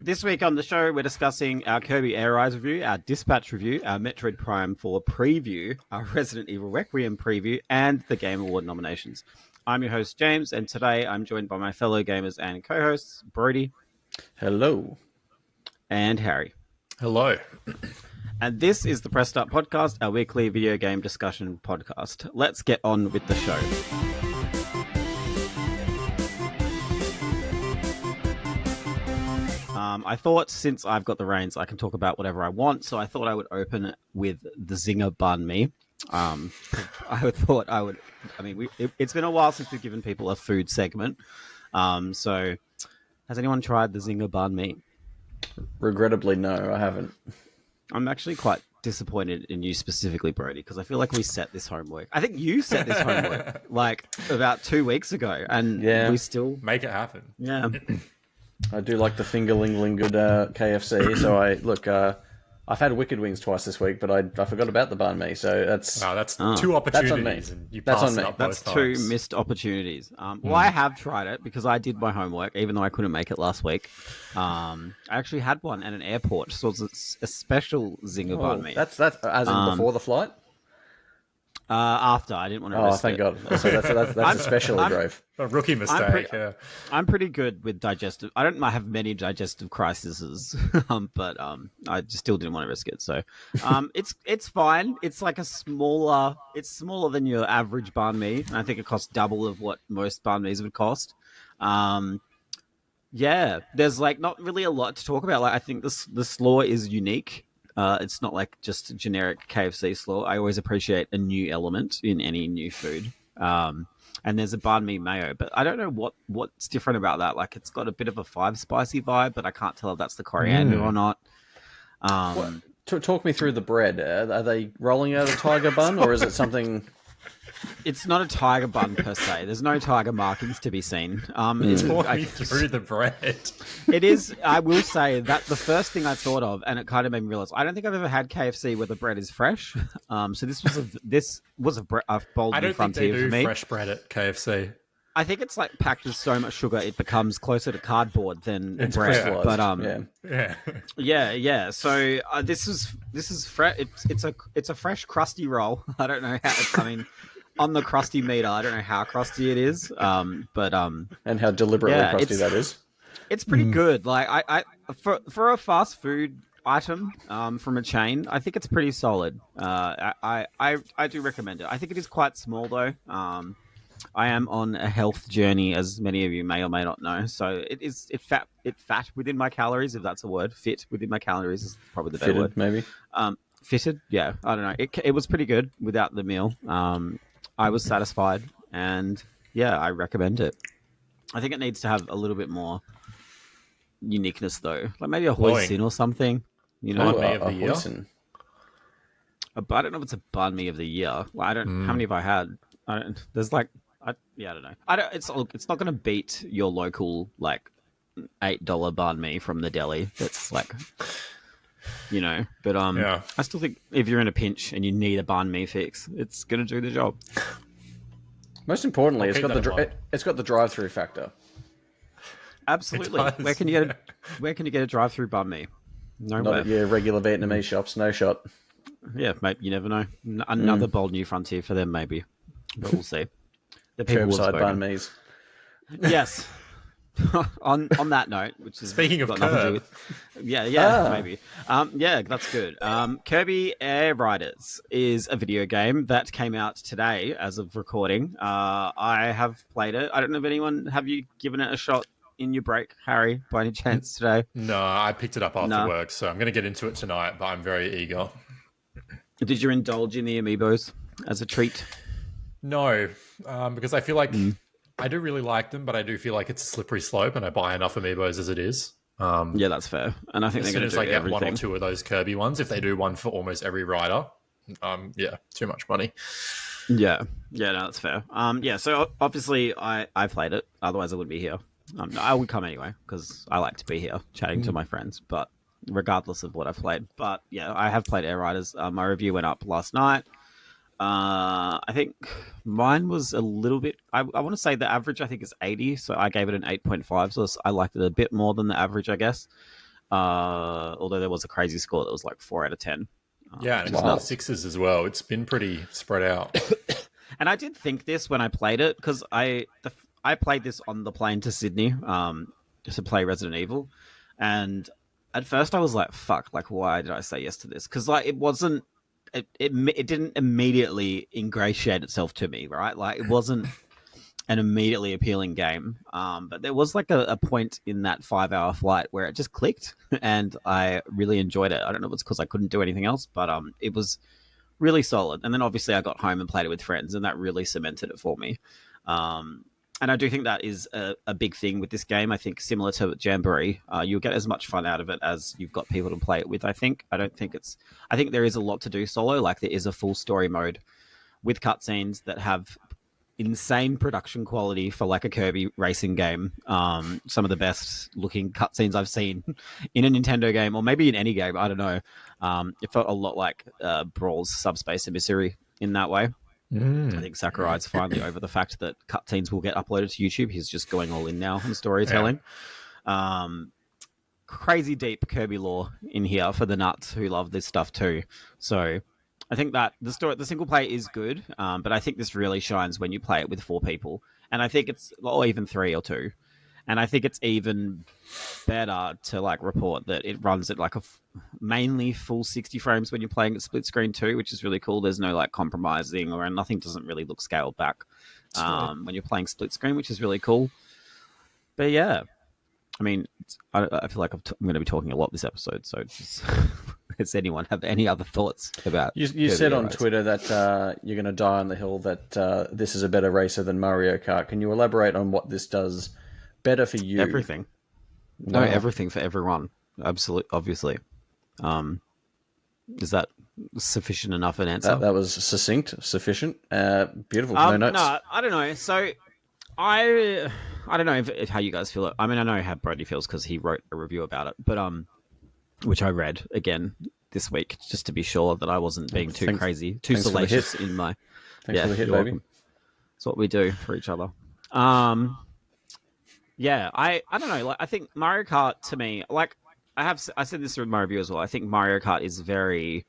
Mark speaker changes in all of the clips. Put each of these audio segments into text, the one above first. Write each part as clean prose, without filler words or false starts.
Speaker 1: This week on the show, we're discussing our Kirby Air Rise review, our Dispatch review, our Metroid Prime 4 preview, our Resident Evil Requiem preview, and the Game Award nominations. I'm your host, James, and today I'm joined by my fellow gamers and co-hosts, Brody.
Speaker 2: Hello.
Speaker 1: And Harry.
Speaker 3: Hello.
Speaker 1: And this is the Press Start Podcast, our weekly video game discussion podcast. Let's get on with the show. I thought since I've got the reins, I can talk about whatever I want. So I thought I would open with the Zinger Banh Mi. It's been a while since we've given people a food segment. So has anyone tried the Zinger Banh Mi?
Speaker 2: Regrettably, no, I haven't.
Speaker 1: I'm actually quite disappointed in you specifically, Brody, because I feel like we set this homework. I think you set this homework like about 2 weeks ago, and we still
Speaker 3: make it happen.
Speaker 1: Yeah.
Speaker 2: I do like the fingerling good KFC. So I've had Wicked Wings twice this week, but I forgot about the banh mi. So that's
Speaker 3: two opportunities.
Speaker 2: That's on me.
Speaker 3: And you
Speaker 2: that's
Speaker 3: passed
Speaker 2: on me.
Speaker 3: it up
Speaker 1: That's
Speaker 3: both
Speaker 1: two
Speaker 3: times.
Speaker 1: missed opportunities. Well, I have tried it because I did my homework, even though I couldn't make it last week. I actually had one at an airport, so it's a special Zinger Banh Mi.
Speaker 2: That's as in before the flight.
Speaker 1: After I didn't want to. risk
Speaker 2: Thank
Speaker 1: it.
Speaker 2: God. So that's especially brave.
Speaker 3: A rookie mistake.
Speaker 1: I'm pretty good with digestive. I don't have many digestive crises, but I just still didn't want to risk it. So, it's fine. It's like it's smaller than your average banh mi, and I think it costs double of what most banh mi's would cost. There's like not really a lot to talk about. Like I think the slaw is unique. It's not like just generic KFC slaw. I always appreciate a new element in any new food. And there's a banh mi mayo, but I don't know what's different about that. Like it's got a bit of a 5 spicy vibe, but I can't tell if that's the coriander or not.
Speaker 2: Talk me through the bread. Are they rolling out a tiger bun, or is it something?
Speaker 1: It's not a tiger bun per se. There's no tiger markings to be seen.
Speaker 3: Talk me through the bread.
Speaker 1: It is. I will say that the first thing I thought of, and it kind of made me realize, I don't think I've ever had KFC where the bread is fresh. So this was a bold
Speaker 3: I
Speaker 1: new
Speaker 3: don't think
Speaker 1: frontier
Speaker 3: they
Speaker 1: for
Speaker 3: do
Speaker 1: me.
Speaker 3: fresh bread at KFC.
Speaker 1: I think it's like packed with so much sugar it becomes closer to cardboard than
Speaker 2: It's
Speaker 1: bread.
Speaker 2: crystallized.
Speaker 1: But yeah. So this is fresh. It's a fresh crusty roll. I don't know how. On the crusty meter, I don't know how crusty it is.
Speaker 2: And how deliberately crusty that is.
Speaker 1: It's pretty good. Like I for a fast food item from a chain, I think it's pretty solid. I do recommend it. I think it is quite small though. I am on a health journey, as many of you may or may not know. So it's fat within my calories, if that's a word. Fit within my calories is probably the better word.
Speaker 2: Maybe.
Speaker 1: Fitted, yeah. I don't know. It was pretty good without the meal. I was satisfied, and yeah, I recommend it. I think it needs to have a little bit more uniqueness, though, like maybe a hoisin or something. You know,
Speaker 3: Banh mi of the year.
Speaker 2: Hoisin.
Speaker 1: I don't know if it's a banh mi of the year. Well, I don't. How many have I had? I don't. There's like, I don't know. It's not going to beat your local like $8 banh mi from the deli. That's like, you know. But I still think if you're in a pinch and you need a banh mi fix, it's going to do the job.
Speaker 2: Most importantly, it's got the drive-through factor.
Speaker 1: Absolutely. Where can you get a drive-through banh mi? Nowhere.
Speaker 2: Not at your regular Vietnamese shops. No shot.
Speaker 1: Yeah, mate. You never know. Another bold new frontier for them, maybe. But we'll see. The people have
Speaker 2: Curbside
Speaker 1: spoken.
Speaker 2: banh mi's.
Speaker 1: Yes. on that note, which is
Speaker 3: Speaking of
Speaker 1: got nothing to do with, maybe. That's good. Kirby Air Riders is a video game that came out today as of recording. I have played it. I don't know if have you given it a shot in your break, Harry, by any chance today?
Speaker 3: No, I picked it up after work, so I'm going to get into it tonight, but I'm very eager.
Speaker 1: Did you indulge in the amiibos as a treat?
Speaker 3: No, because I feel like I do really like them, but I do feel like it's a slippery slope, and I buy enough amiibos as it is.
Speaker 1: Yeah, that's fair. And I think
Speaker 3: as
Speaker 1: they're
Speaker 3: soon
Speaker 1: going to
Speaker 3: as I
Speaker 1: do
Speaker 3: get one or
Speaker 1: everything.
Speaker 3: two of those Kirby ones, if they do one for almost every rider, too much money.
Speaker 1: Yeah, no, that's fair. So obviously I played it. Otherwise, I wouldn't be here. I would come anyway because I like to be here chatting to my friends. But regardless of what I've played, but yeah, I have played Air Riders. My review went up last night. I think mine was a little bit. I want to say the average I think is 80, so I gave it an 8.5. So I liked it a bit more than the average, I guess. Although there was a crazy score that was like 4 out of 10.
Speaker 3: Yeah, and it's
Speaker 2: Wow.
Speaker 3: not sixes as well. It's been pretty spread out.
Speaker 1: And I did think this when I played it, because I played this on the plane to Sydney to play Resident Evil, and at first I was like, "Fuck! Like, why did I say yes to this?" Because like it wasn't, it didn't immediately ingratiate itself to me, right? Like it wasn't an immediately appealing game. But there was like a point in that 5-hour flight where it just clicked, and I really enjoyed it. I don't know if it's because I couldn't do anything else, but it was really solid. And then obviously I got home and played it with friends, and that really cemented it for me. And I do think that is a big thing with this game. I think similar to Jamboree, you'll get as much fun out of it as you've got people to play it with. I think there is a lot to do solo. Like there is a full story mode with cutscenes that have insane production quality for like a Kirby racing game. Some of the best looking cutscenes I've seen in a Nintendo game, or maybe in any game. I don't know. It felt a lot like Brawl's Subspace Emissary in that way. I think Sakurai's finally over the fact that cutscenes will get uploaded to YouTube. He's just going all in now on storytelling. Yeah. Crazy deep Kirby lore in here for the nuts who love this stuff too. So I think that the single play is good, but I think this really shines when you play it with 4 people, and I think or even 3 or 2, and I think it's even better to like report that it runs at like mainly full 60 frames when you're playing at split screen too, which is really cool. There's no like compromising, or nothing doesn't really look scaled back when you're playing split screen, which is really cool. But yeah, I mean, I feel like I'm going to be talking a lot this episode, so just, does anyone have any other thoughts about
Speaker 2: You said on Twitter that you're going to die on the hill that this is a better racer than Mario Kart. Can you elaborate on what this does better for you?
Speaker 1: Everything. Wow. No, everything for everyone. Absolutely, obviously. Is that sufficient enough an answer?
Speaker 2: That was succinct, sufficient, beautiful. No notes.
Speaker 1: No, I don't know. So I don't know how you guys feel. I mean, I know how Brody feels because he wrote a review about it, but which I read again this week just to be sure that I wasn't being too salacious in my.
Speaker 2: Thanks for the hit, baby.
Speaker 1: Welcome. That's what we do for each other. Yeah, I don't know. Like, I think Mario Kart to me, like I said this in my review as well. I think Mario Kart is very,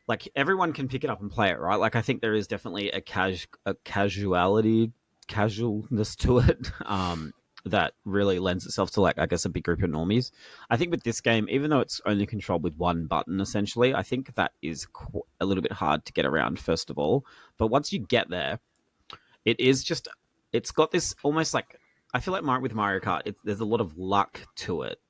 Speaker 1: like, everyone can pick it up and play it, right? Like, I think there is definitely a casualness to it that really lends itself to, like, I guess a big group of normies. I think with this game, even though it's only controlled with one button essentially, I think that is a little bit hard to get around first of all. But once you get there, it's got this almost like, I feel like with Mario Kart, there's a lot of luck to it,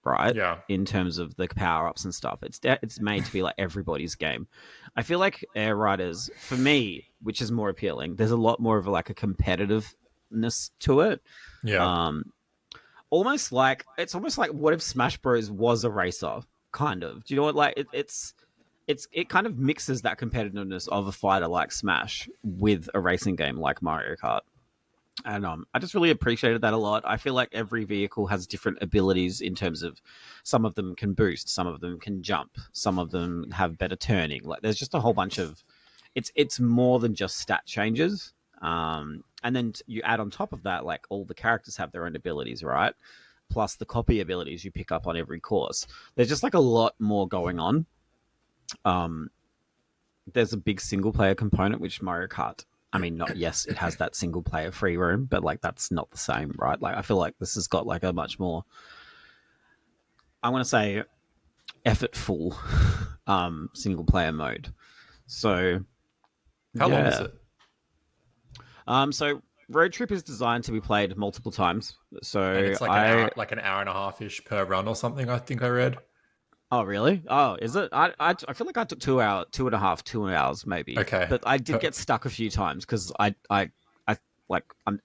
Speaker 1: right?
Speaker 3: Yeah.
Speaker 1: In terms of the power-ups and stuff. It's made to be like everybody's game. I feel like Air Riders, for me, which is more appealing, there's a lot more of a competitiveness to it.
Speaker 3: Yeah.
Speaker 1: It's almost like what if Smash Bros was a racer, kind of. Do you know what? Like it kind of mixes that competitiveness of a fighter like Smash with a racing game like Mario Kart. And I just really appreciated that a lot. I feel like every vehicle has different abilities in terms of some of them can boost, some of them can jump, some of them have better turning. Like there's just a whole bunch of it's more than just stat changes. And then you add on top of that, like all the characters have their own abilities, right? Plus the copy abilities you pick up on every course. There's just like a lot more going on. There's a big single player component, which Mario Kart, I mean, yes, it has that single player free roam, but like that's not the same, right? Like I feel like this has got like a much more, I want to say, effortful single player mode. So
Speaker 3: how long is it?
Speaker 1: So Road Trip is designed to be played multiple times. So
Speaker 3: and it's like an hour and a half ish per run or something. I think I read.
Speaker 1: Oh really? Oh, is it? I feel like I took 2 hours, 2.5, 2 hours maybe.
Speaker 3: Okay,
Speaker 1: but I did get stuck a few times because I'm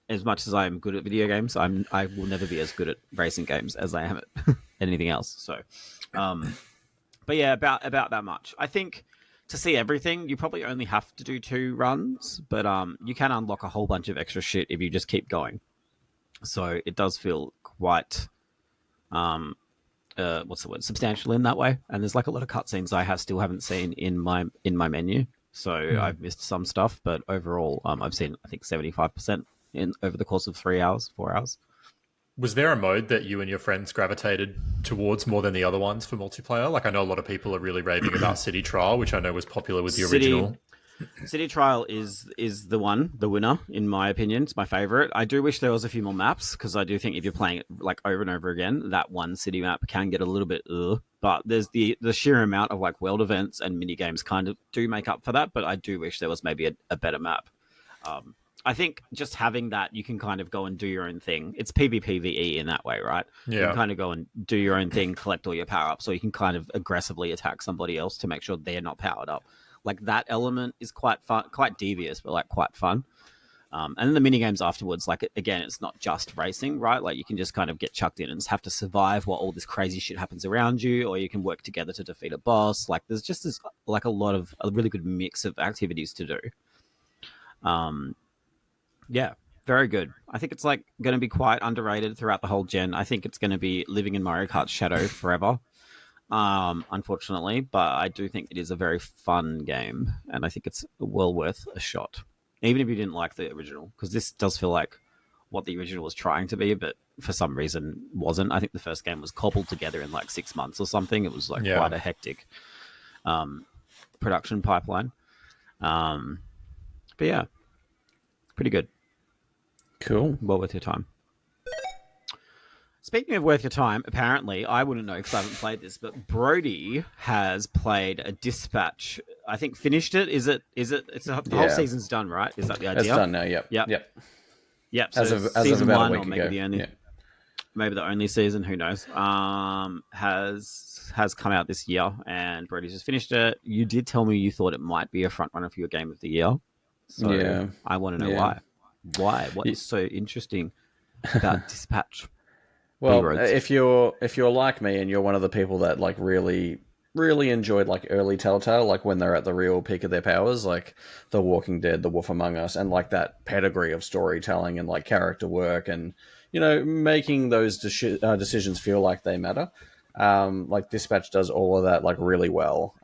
Speaker 1: as much as I am good at video games, I will never be as good at racing games as I am at anything else. So, but yeah, about that much. I think to see everything, you probably only have to do 2 runs, but you can unlock a whole bunch of extra shit if you just keep going. So it does feel quite what's the word? Substantial in that way. And there's like a lot of cutscenes I still haven't seen in my menu. So I've missed some stuff, but overall, I've seen I think 75% over the course of 4 hours.
Speaker 3: Was there a mode that you and your friends gravitated towards more than the other ones for multiplayer? Like, I know a lot of people are really raving about City Trial, which I know was popular with the original.
Speaker 1: City Trial is the winner in my opinion. It's my favorite. I do wish there was a few more maps because I do think if you're playing it like over and over again, that one city map can get a little bit but there's the sheer amount of like world events and mini games kind of do make up for that. But I do wish there was maybe a better map. I think just having that, you can kind of go and do your own thing. It's PvPvE in that way, right?
Speaker 3: Yeah.
Speaker 1: You can kind of go and do your own thing, collect all your power-ups, or you can kind of aggressively attack somebody else to make sure they're not powered up. Like, that element is quite fun, quite devious, but like quite fun. And then the mini games afterwards, like, again, it's not just racing, right? Like, you can just kind of get chucked in and just have to survive while all this crazy shit happens around you, or you can work together to defeat a boss. Like, there's just this, like, a really good mix of activities to do. Yeah, very good. I think it's like going to be quite underrated throughout the whole gen. I think it's going to be living in Mario Kart's shadow forever, unfortunately. But I do think it is a very fun game, and I think it's well worth a shot, even if you didn't like the original, because this does feel like what the original was trying to be, but for some reason wasn't. I think the first game was cobbled together in like 6 months or something. It was like quite a hectic production pipeline. But yeah, pretty good.
Speaker 2: Cool.
Speaker 1: Well worth your time. Speaking of worth your time, apparently, I wouldn't know because I haven't played this, but Brody has played a Dispatch. I think finished it. Is it? The whole season's done, right? Is that the idea?
Speaker 2: It's done now. Yep.
Speaker 1: Yep. So
Speaker 2: As of
Speaker 1: season
Speaker 2: about
Speaker 1: one,
Speaker 2: a week
Speaker 1: or maybe
Speaker 2: ago.
Speaker 1: the only, maybe the only season. Who knows? Has come out this year, and Brody's just finished it. You did tell me you thought it might be a front runner for your game of the year. So I want to know why. Why? What is so interesting about Dispatch?
Speaker 2: Well, if you're like me and you're one of the people that like really enjoyed like early Telltale, like when they're at the real peak of their powers, like The Walking Dead, The Wolf Among Us, and like that pedigree of storytelling and like character work and, you know, making those decisions feel like they matter. Like Dispatch does all of that like really well.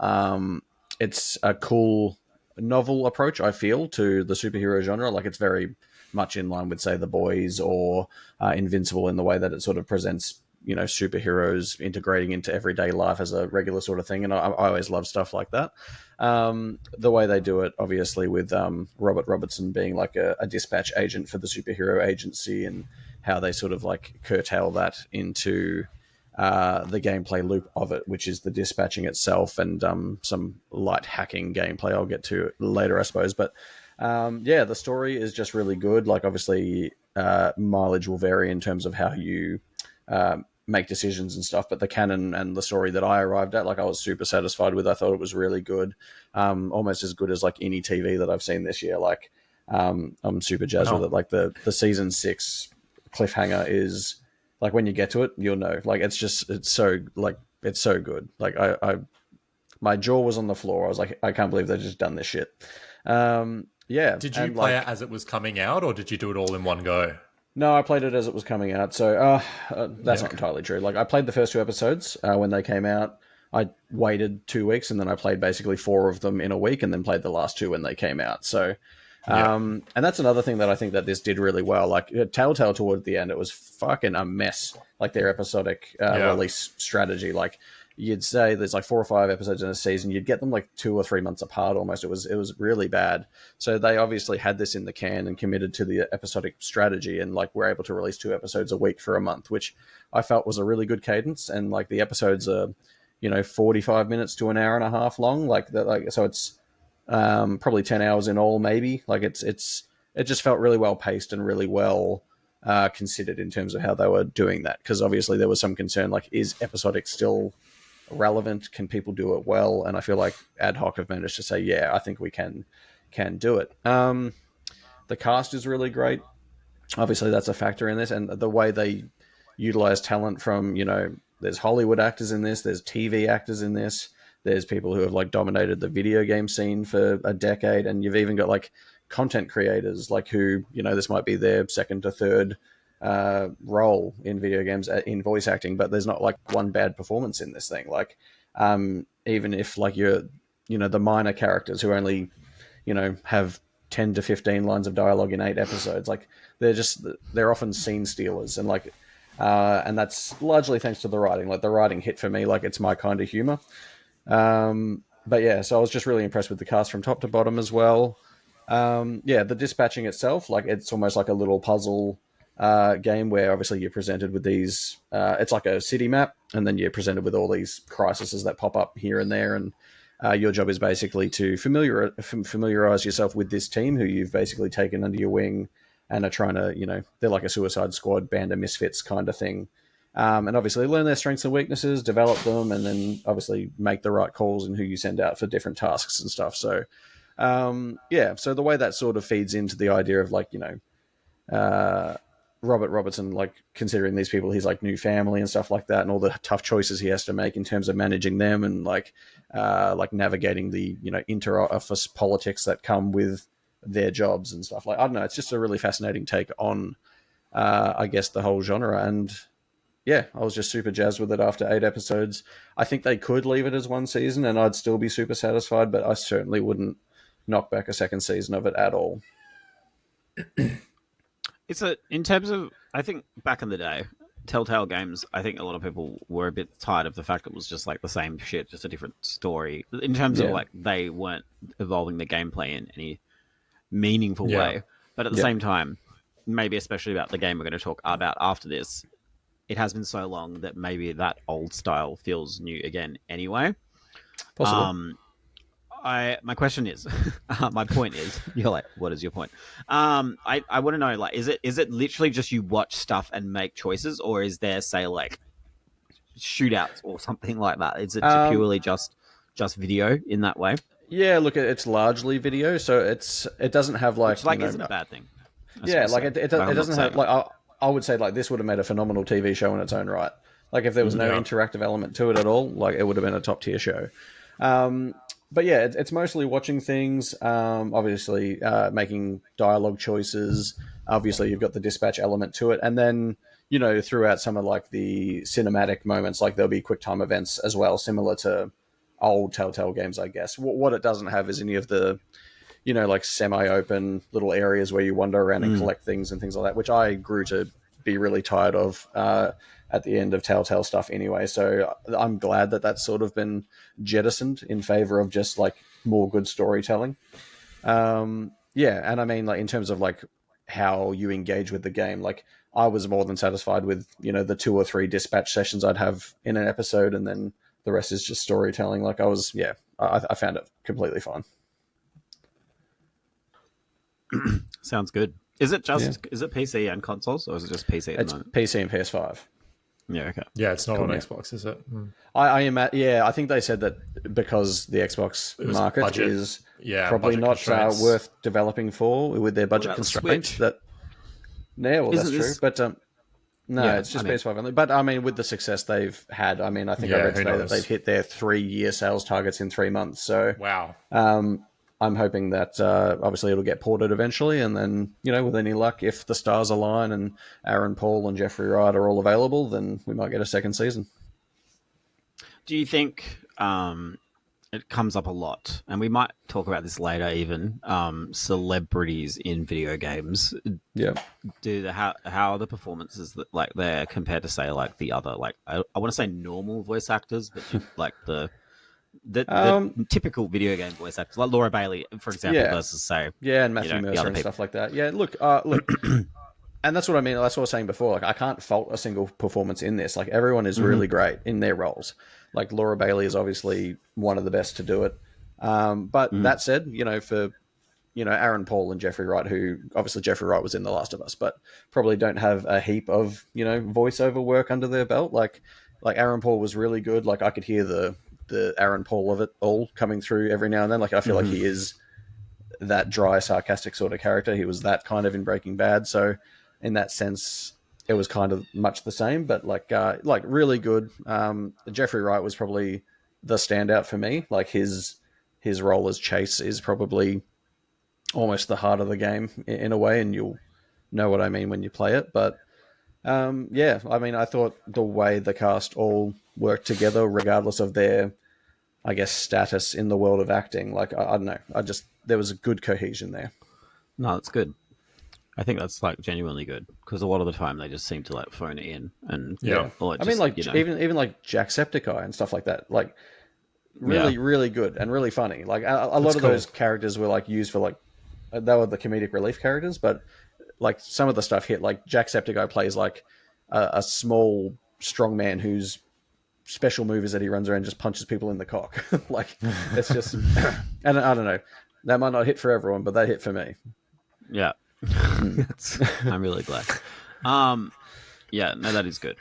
Speaker 2: It's a cool novel approach, I feel, to the superhero genre. Like it's very much in line with, say, The Boys or Invincible in the way that it sort of presents, you know, superheroes integrating into everyday life as a regular sort of thing. And I always love stuff like that. The way they do it, obviously, with Robert Robertson being like a dispatch agent for the superhero agency and how they sort of like curtail that into the gameplay loop of it, which is the dispatching itself and some light hacking gameplay I'll get to later, I suppose. But the story is just really good. Like, obviously, mileage will vary in terms of how you make decisions and stuff, but the canon and the story that I arrived at, like, I was super satisfied with. I thought it was really good, almost as good as like any TV that I've seen this year. Like, I'm super jazzed with it. Like the season 6 cliffhanger is like, when you get to it, you'll know. Like, it's so good. Like, my jaw was on the floor. I was like, I can't believe they've just done this shit.
Speaker 3: Did you play it as it was coming out, or did you do it all in one go?
Speaker 2: No, I played it as it was coming out. So that's not entirely true. Like, I played the first 2 episodes when they came out. I waited 2 weeks, and then I played basically 4 of them in a week, and then played the last 2 when they came out. So, and that's another thing that I think that this did really well. Like, Telltale toward the end, it was fucking a mess. Like, their episodic release strategy. Like, you'd say there's like 4 or 5 episodes in a season. You'd get them like 2 or 3 months apart almost. It was really bad. So they obviously had this in the can and committed to the episodic strategy, and like were able to release 2 episodes a week for a month, which I felt was a really good cadence. And like the episodes are, 45 minutes to an hour and a half long. Like that, like, so it's probably 10 hours in all, maybe. Like it just felt really well paced and really well considered in terms of how they were doing that. Because obviously there was some concern, like, is episodic still relevant? Can people do it well? And I feel like Ad Hoc have managed to say, yeah, I think we can do it. The cast is really great. Obviously, that's a factor in this, and the way they utilize talent from, there's Hollywood actors in this, there's TV actors in this, there's people who have like dominated the video game scene for a decade, and you've even got like content creators like who, this might be their second to third role in video games in voice acting, but there's not like one bad performance in this thing. Like, even if like you're, the minor characters who only, have 10 to 15 lines of dialogue in 8 episodes, like they're often scene stealers. And like, and that's largely thanks to the writing. Like the writing hit for me, like it's my kind of humor. But yeah, so I was just really impressed with the cast from top to bottom as well. Yeah, the dispatching itself, like it's almost like a little puzzle game where obviously you're presented with these. It's like a city map, and then you're presented with all these crises that pop up here and there, and your job is basically to familiarize yourself with this team who you've basically taken under your wing and are trying to, they're like a Suicide Squad band of misfits kind of thing. And obviously learn their strengths and weaknesses, develop them, and then obviously make the right calls and who you send out for different tasks and stuff. So, yeah, so the way that sort of feeds into the idea of like, Robert Robertson, like considering these people, his like new family and stuff like that, and all the tough choices he has to make in terms of managing them and like navigating the, inter-office politics that come with their jobs and stuff. Like, I don't know, it's just a really fascinating take on, I guess, the whole genre. And yeah, I was just super jazzed with it after 8 episodes. I think they could leave it as one season and I'd still be super satisfied, but I certainly wouldn't knock back a second season of it at all.
Speaker 1: In terms of, I think back in the day, Telltale games, I think a lot of people were a bit tired of the fact it was just like the same shit, just a different story. In terms of like they weren't evolving the gameplay in any meaningful way. But at the same time, maybe especially about the game we're going to talk about after this, it has been so long that maybe that old style feels new again anyway.
Speaker 2: Possibly.
Speaker 1: My question is, my point is, you're like, what is your point? I want to know, like, is it literally just you watch stuff and make choices, or is there, say, like, shootouts or something like that? Is it purely just video in that way?
Speaker 2: Yeah, look, it's largely video, so it doesn't have like,
Speaker 1: which, isn't a bad thing.
Speaker 2: It doesn't have like I would say like this would have made a phenomenal TV show in its own right. Like if there was no interactive element to it at all, like it would have been a top tier show. But yeah, it's mostly watching things, obviously making dialogue choices. Obviously, you've got the dispatch element to it. And then, throughout some of like the cinematic moments, like there'll be quick time events as well, similar to old Telltale games, I guess. What it doesn't have is any of the, like semi-open little areas where you wander around and collect things and things like that, which I grew to be really tired of at the end of Telltale stuff anyway. So I'm glad that that's sort of been jettisoned in favor of just like more good storytelling. And I mean, like in terms of like how you engage with the game, like I was more than satisfied with, the 2 or 3 dispatch sessions I'd have in an episode, and then the rest is just storytelling. Like I found it completely fine.
Speaker 1: Sounds good. Is it PC and consoles, or is it just PC at the moment?
Speaker 2: PC and PS5.
Speaker 1: Yeah, okay.
Speaker 3: Yeah, it's not on Xbox, is it?
Speaker 2: I think they said that because the Xbox market is probably not worth developing for with their budget constraints. That's true. But it's just PS5 only. But I mean, with the success they've had, I mean, I think I read today that they've hit their 3-year sales targets in 3 months. So
Speaker 3: wow.
Speaker 2: I'm hoping that obviously it'll get ported eventually, and then, with any luck, if the stars align and Aaron Paul and Jeffrey Wright are all available, then we might get a second season.
Speaker 1: Do you think it comes up a lot, and we might talk about this later even, celebrities in video games?
Speaker 2: Yeah.
Speaker 1: How are the performances like there compared to, say, like the other, like I want to say normal voice actors, but like the typical video game voice actors, like Laura Bailey, for example, versus say,
Speaker 2: and Matthew Mercer and stuff like that. Yeah, look, and that's what I mean. That's what I was saying before. Like, I can't fault a single performance in this. Like, everyone is really great in their roles. Like, Laura Bailey is obviously one of the best to do it. But that said, for Aaron Paul and Jeffrey Wright, who obviously Jeffrey Wright was in The Last of Us, but probably don't have a heap of voiceover work under their belt. Like Aaron Paul was really good. Like, I could hear the Aaron Paul of it all coming through every now and then. Like, I feel like he is that dry, sarcastic sort of character. He was that kind of in Breaking Bad. So in that sense, it was kind of much the same, but like really good. Jeffrey Wright was probably the standout for me. Like his role as Chase is probably almost the heart of the game in a way, and you'll know what I mean when you play it. But I mean, I thought the way the cast all worked together, regardless of their, I guess, status in the world of acting, like I don't know, there was a good cohesion there.
Speaker 1: No, that's good. I think that's like genuinely good because a lot of the time they just seem to like phone it in and
Speaker 3: Yeah.
Speaker 1: or
Speaker 2: I
Speaker 1: just,
Speaker 2: mean, like
Speaker 1: you know,
Speaker 2: even like Jacksepticeye and stuff like that. Like really, really good and really funny. Like a lot of
Speaker 3: cool.
Speaker 2: those characters were like used for like they were the comedic relief characters, but like some of the stuff hit. Like Jacksepticeye plays like a small strong man whose special move is that he runs around and just punches people in the cock. Like it's just, and I don't know, that might not hit for everyone, but that hit for me.
Speaker 1: yeah. I'm really glad. Yeah, no, that is good.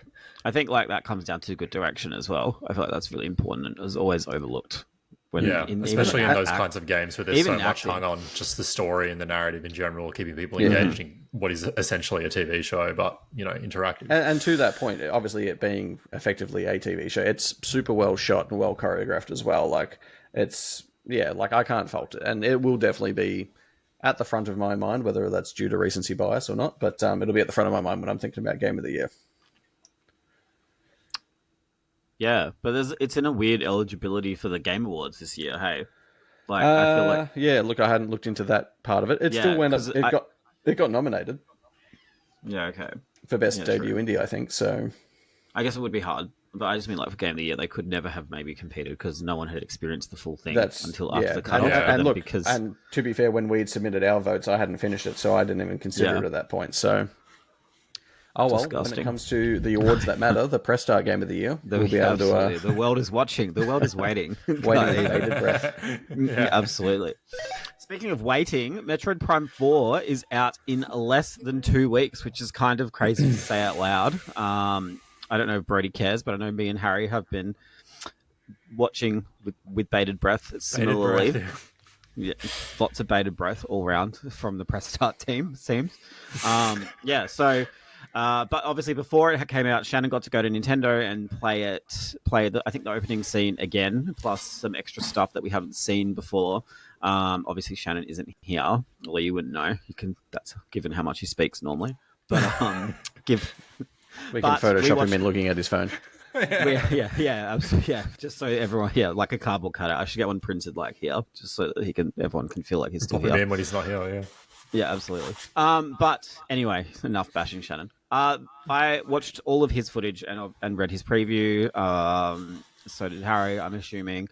Speaker 1: I think like that comes down to good direction as well. I feel like that's really important and is always overlooked. When
Speaker 3: especially in those kinds of games where there's so much
Speaker 1: acting.
Speaker 3: hung on just the story and the narrative in general, keeping people engaged in what is essentially a TV show, but you know, interactive.
Speaker 2: And to that point, obviously it being effectively a TV show, it's super well shot and well choreographed as well. Like it's like I can't fault it, and it will definitely be at the front of my mind, whether that's due to recency bias or not. But it'll be at the front of my mind when I'm thinking about Game of the Year.
Speaker 1: Yeah, but it's in a weird eligibility for the Game Awards this year. Hey, like I feel like
Speaker 2: look, I hadn't looked into that part of it. It still went up. It got nominated.
Speaker 1: Yeah, okay.
Speaker 2: For best debut indie, I think. So
Speaker 1: I guess it would be hard, but I just mean like for Game of the Year, they could never have maybe competed because no one had experienced the full thing until after the cutoff.
Speaker 2: And look,
Speaker 1: because...
Speaker 2: and to be fair, when we'd submitted our votes, I hadn't finished it, so I didn't even consider it at that point. So. Oh, well,
Speaker 1: Disgusting.
Speaker 2: When it comes to the awards that matter, the Press Start Game of the Year, we'll be able to...
Speaker 1: The world is watching. The world is waiting.
Speaker 2: Waiting with bated breath.
Speaker 1: Yeah, absolutely. Speaking of waiting, Metroid Prime 4 is out in less than 2 weeks, which is kind of crazy to say out loud. I don't know if Brody cares, but I know me and Harry have been watching with bated breath similarly.
Speaker 3: Bated breath,
Speaker 1: yeah, lots of bated breath all around from the Press Start team, seems. So... but obviously, before it came out, Shannon got to go to Nintendo and play I think the opening scene again, plus some extra stuff that we haven't seen before. Obviously, Shannon isn't here, or you wouldn't know. That's given how much he speaks normally. But
Speaker 2: we can Photoshop him in looking at his phone.
Speaker 1: Absolutely. Yeah, just so everyone, like a cardboard cutout. I should get one printed like here, just so that everyone can feel like he's still here.
Speaker 3: Pop him in when he's not here. Yeah.
Speaker 1: Yeah, absolutely. But anyway, enough bashing Shannon. I watched all of his footage and read his preview. So did Harry, I'm assuming.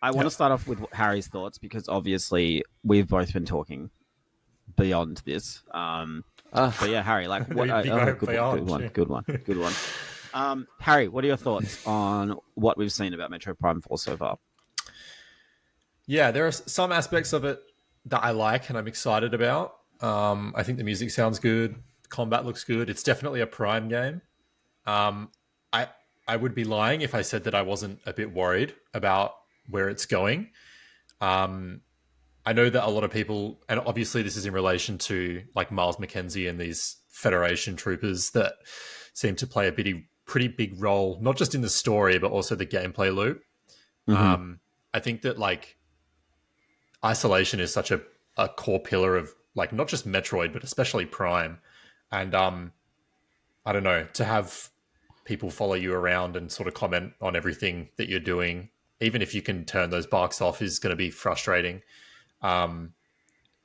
Speaker 1: I want to start off with Harry's thoughts because obviously we've both been talking beyond this. But yeah, Harry, like what? Good one. Harry, what are your thoughts on what we've seen about Metroid Prime 4 so far?
Speaker 3: Yeah, there are some aspects of it that I like and I'm excited about. I think the music sounds good. Combat looks good. It's definitely a Prime game. I would be lying if I said that I wasn't a bit worried about where it's going. I know that a lot of people, and obviously this is in relation to like Miles McKenzie and these Federation troopers that seem to play a pretty big role, not just in the story, but also the gameplay loop. Mm-hmm. I think that like isolation is such a core pillar of like not just Metroid, but especially Prime. And I don't know, to have people follow you around and sort of comment on everything that you're doing, even if you can turn those barks off, is going to be frustrating.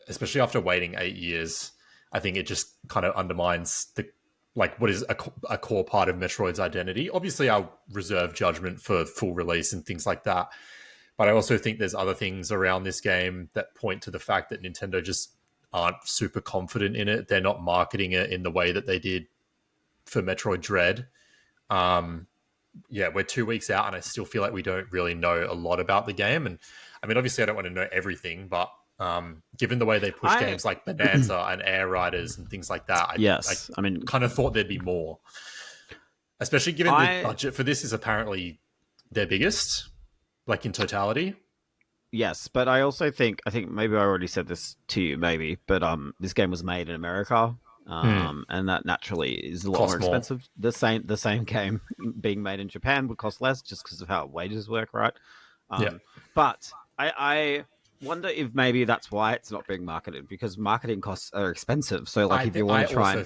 Speaker 3: Especially after waiting 8 years. I think it just kind of undermines what is a core part of Metroid's identity. Obviously, I'll reserve judgment for full release and things like that. But I also think there's other things around this game that point to the fact that Nintendo just aren't super confident in it. They're not marketing it in the way that they did for Metroid Dread. We're 2 weeks out and I still feel like we don't really know a lot about the game. And I mean, obviously I don't want to know everything, but given the way they push games like Bonanza and Air Riders and things like that, I kind of thought there'd be more. Especially given the budget for this is apparently their biggest, like in totality.
Speaker 1: Yes, but I also think maybe I already said this to you, maybe, but this game was made in America, and that naturally is a lot more expensive. The same game being made in Japan would cost less just because of how wages work, right? But I wonder if maybe that's why it's not being marketed, because marketing costs are expensive. So like if you want to try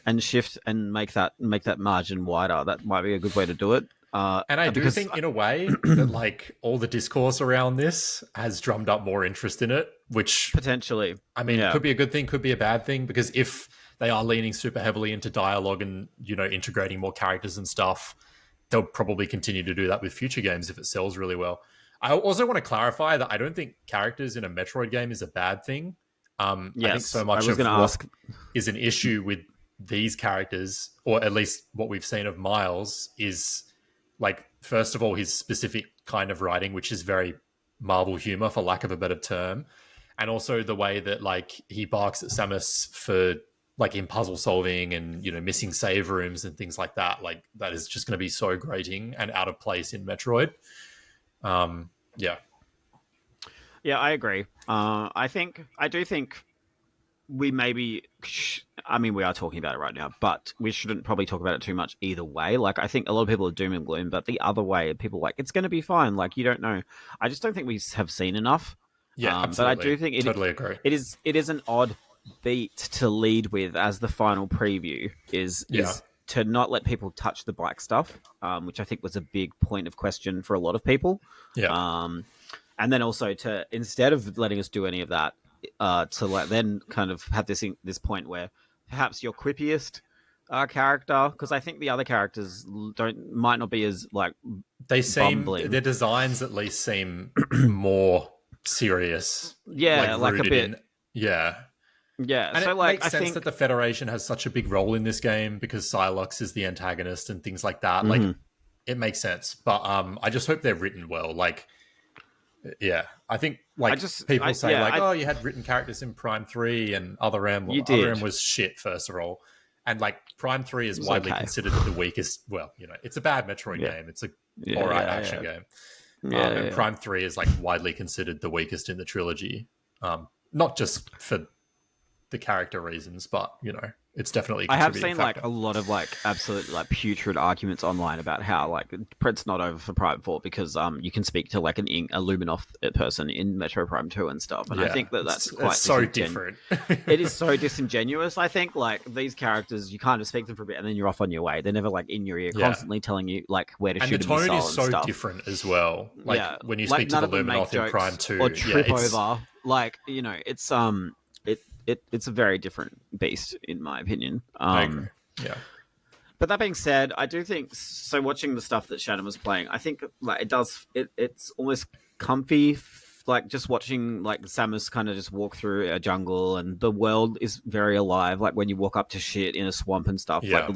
Speaker 1: and shift and make that margin wider, that might be a good way to do it.
Speaker 3: And I do think, in a way, that like all the discourse around this has drummed up more interest in it, which
Speaker 1: potentially,
Speaker 3: I mean, it could be a good thing, could be a bad thing, because if they are leaning super heavily into dialogue and, you know, integrating more characters and stuff, they'll probably continue to do that with future games if it sells really well. I also want to clarify that I don't think characters in a Metroid game is a bad thing. I think so much of what is an issue with these characters, or at least what we've seen of Miles, is like, first of all, his specific kind of writing, which is very Marvel humor, for lack of a better term, and also the way that like he barks at Samus for like in puzzle solving and, you know, missing save rooms and things like that. Like that is just going to be so grating and out of place in Metroid.
Speaker 1: Yeah, I agree. I do think we maybe, I mean, we are talking about it right now, but we shouldn't probably talk about it too much either way. Like, I think a lot of people are doom and gloom, but the other way, people are like, it's going to be fine. Like, you don't know. I just don't think we have seen enough.
Speaker 3: Yeah, absolutely.
Speaker 1: But I do think
Speaker 3: totally agree.
Speaker 1: It is an odd beat to lead with as the final preview is to not let people touch the bike stuff, which I think was a big point of question for a lot of people.
Speaker 3: Yeah.
Speaker 1: And then also to, instead of letting us do any of that, to like then kind of have this point where perhaps your quippiest character, because I think the other characters might not be as like
Speaker 3: they seem
Speaker 1: bumbling.
Speaker 3: Their designs at least seem more serious.
Speaker 1: Yeah, like a bit.
Speaker 3: Yeah. And
Speaker 1: so
Speaker 3: it
Speaker 1: like
Speaker 3: makes sense that the Federation has such a big role in this game because Psylocke is the antagonist and things like that. Like, it makes sense, but I just hope they're written well. Like, yeah, I think like people say oh, you had written characters in Prime 3 and Other M. Well, Other M was shit, first of all, and like Prime 3 is widely considered the weakest. Well, you know, it's a bad Metroid game. It's a alright action game. And Prime 3 is like widely considered the weakest in the trilogy. Not just for the character reasons, but you know, it's definitely a contributing
Speaker 1: I have seen
Speaker 3: factor.
Speaker 1: like a lot of like absolute like putrid arguments online about how like it's not over for Prime 4 because you can speak to like a Luminoth person in Metro Prime 2 and stuff, and I think that's quite
Speaker 3: so different.
Speaker 1: It is so disingenuous. I think like these characters, you kind of speak them for a bit and then you're off on your way. They're never like in your ear, constantly telling you like where to shoot
Speaker 3: and the tone is so
Speaker 1: stuff.
Speaker 3: different as well. Like when you speak to the Luminoth in Prime 2
Speaker 1: or trip over, like, you know, it's it's a very different beast in my opinion.
Speaker 3: I agree. Yeah.
Speaker 1: But that being said, I do think so. Watching the stuff that Shannon was playing, I think like it's almost comfy, like just watching like Samus kind of just walk through a jungle, and the world is very alive. Like when you walk up to shit in a swamp and stuff, like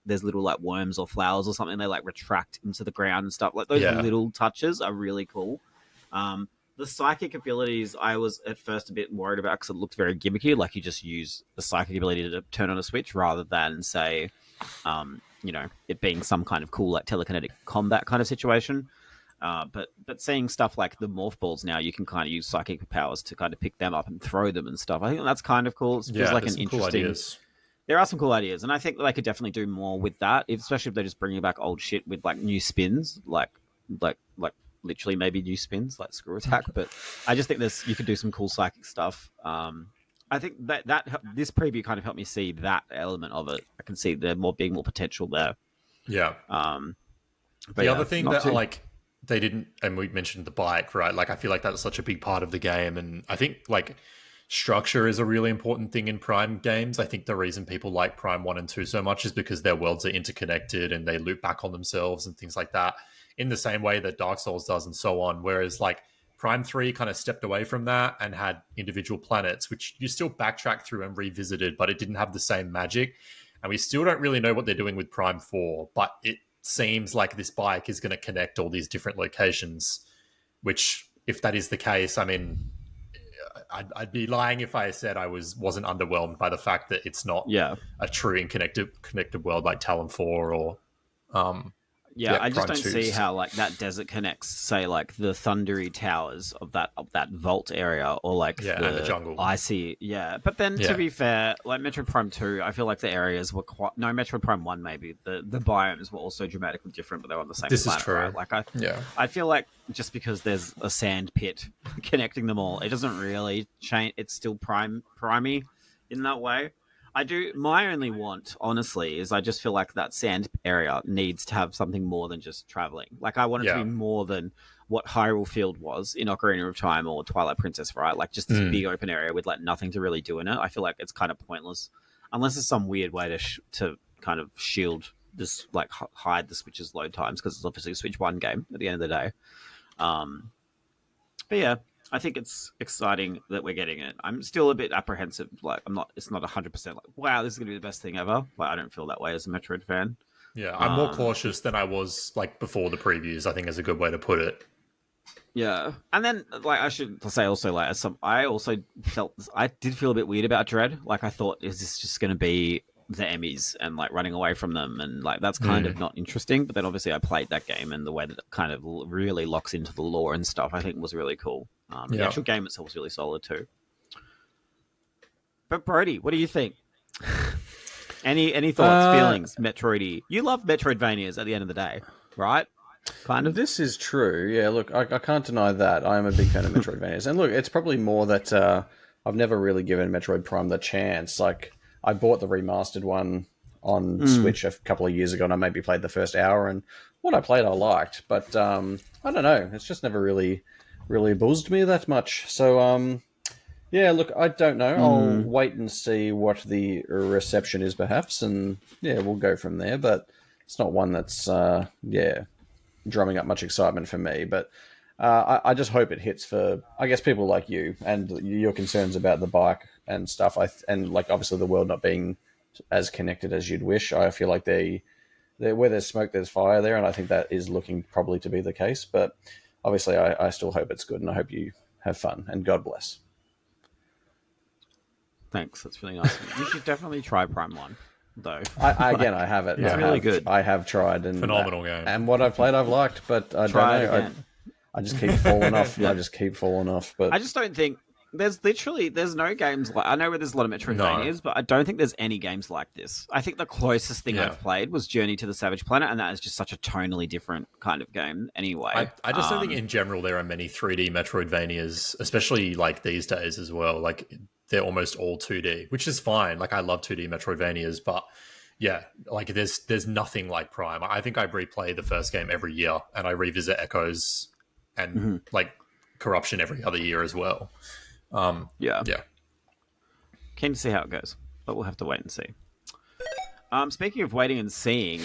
Speaker 1: there's little like worms or flowers or something, they like retract into the ground and stuff. Like those little touches are really cool. The psychic abilities, I was at first a bit worried about because it looked very gimmicky. Like you just use the psychic ability to turn on a switch rather than say, you know, it being some kind of cool like telekinetic combat kind of situation. But seeing stuff like the morph balls now, you can kind of use psychic powers to kind of pick them up and throw them and stuff. I think that's kind of cool. It feels like an interesting. Cool ideas. There are some cool ideas, and I think they could definitely do more with that, especially if they're just bringing back old shit with like new spins, like literally maybe new spins like Screw Attack. But I just think you could do some cool psychic stuff. I think that this preview kind of helped me see that element of it. I can see there being more potential there.
Speaker 3: Yeah. But the other thing that like they didn't, and we mentioned the bike, right? Like I feel like that's such a big part of the game, and I think like structure is a really important thing in Prime games. I think the reason people like Prime 1 and 2 so much is because their worlds are interconnected and they loop back on themselves and things like that, in the same way that Dark Souls does and so on. Whereas like Prime 3 kind of stepped away from that and had individual planets, which you still backtrack through and revisited, but it didn't have the same magic. And we still don't really know what they're doing with Prime 4, but it seems like this bike is going to connect all these different locations, which if that is the case, I mean, I'd be lying if I said I wasn't underwhelmed by the fact that it's not a true and connected world like Talon 4 or
Speaker 1: I just don't see how like that desert connects, say, like the thundery towers of that vault area, or like
Speaker 3: and the jungle.
Speaker 1: Icy, But then to be fair, like Metroid Prime 2, I feel like the areas were Metroid Prime 1 maybe the biomes were also dramatically different, but they were on the same planet.
Speaker 3: Is true.
Speaker 1: Right? Like I feel like just because there's a sand pit connecting them all, it doesn't really change. It's still primey in that way. I do. My only want, honestly, is I just feel like that sand area needs to have something more than just traveling. Like I want it to be
Speaker 3: Yeah.
Speaker 1: more than what Hyrule Field was in Ocarina of Time or Twilight Princess, right? Like just this big open area with like nothing to really do in it. I feel like it's kind of pointless unless there's some weird way to kind of shield this, like hide the Switch's load times because it's obviously a Switch One game at the end of the day. But yeah, I think it's exciting that we're getting it. I'm still a bit apprehensive. Like, I'm not. It's not 100% like, wow, this is gonna be the best thing ever. Like, I don't feel that way as a Metroid fan.
Speaker 3: Yeah, I'm more cautious than I was like before the previews, I think is a good way to put it.
Speaker 1: Yeah, and then like I should say also like I also did feel a bit weird about Dread. Like I thought, is this just going to be the Emmys and like running away from them, and like that's kind of not interesting. But then obviously I played that game, and the way that it kind of really locks into the lore and stuff, I think was really cool. The actual game itself was really solid too. But Brody, what do you think? Any thoughts, feelings, Metroidy? You love Metroidvanias at the end of the day, right? Kind of.
Speaker 2: This is true. Yeah, look, I can't deny that. I am a big fan of Metroidvanias. And look, it's probably more that I've never really given Metroid Prime the chance. Like, I bought the remastered one on Switch a couple of years ago, and I maybe played the first hour, and what I played I liked. But I don't know. It's just never really buzzed me that much. So, yeah, look, I don't know. I'll wait and see what the reception is, perhaps, and yeah, we'll go from there. But it's not one that's, drumming up much excitement for me. But I just hope it hits for, I guess, people like you and your concerns about the bike and stuff. And like obviously the world not being as connected as you'd wish. I feel like they where there's smoke, there's fire there, and I think that is looking probably to be the case. But obviously, I still hope it's good, and I hope you have fun. And God bless.
Speaker 1: Thanks, that's really nice. You should definitely try Prime 1, though.
Speaker 2: I have it.
Speaker 1: It's really good.
Speaker 2: I have tried. And
Speaker 3: phenomenal game.
Speaker 2: And what I've played, I've liked, but I don't know. I just keep falling off. I just keep falling off. But
Speaker 1: I just don't think there's no games like, I know where there's a lot of Metroidvanias, but I don't think there's any games like this. I think the closest thing I've played was Journey to the Savage Planet, and that is just such a tonally different kind of game anyway.
Speaker 3: I just don't think in general there are many 3D Metroidvanias, especially like these days as well. Like they're almost all 2D, which is fine. Like I love 2D Metroidvanias, but yeah, like there's nothing like Prime. I think I replay the first game every year, and I revisit Echoes and like Corruption every other year as well. Yeah.
Speaker 1: Keen to see how it goes, but we'll have to wait and see. Speaking of waiting and seeing,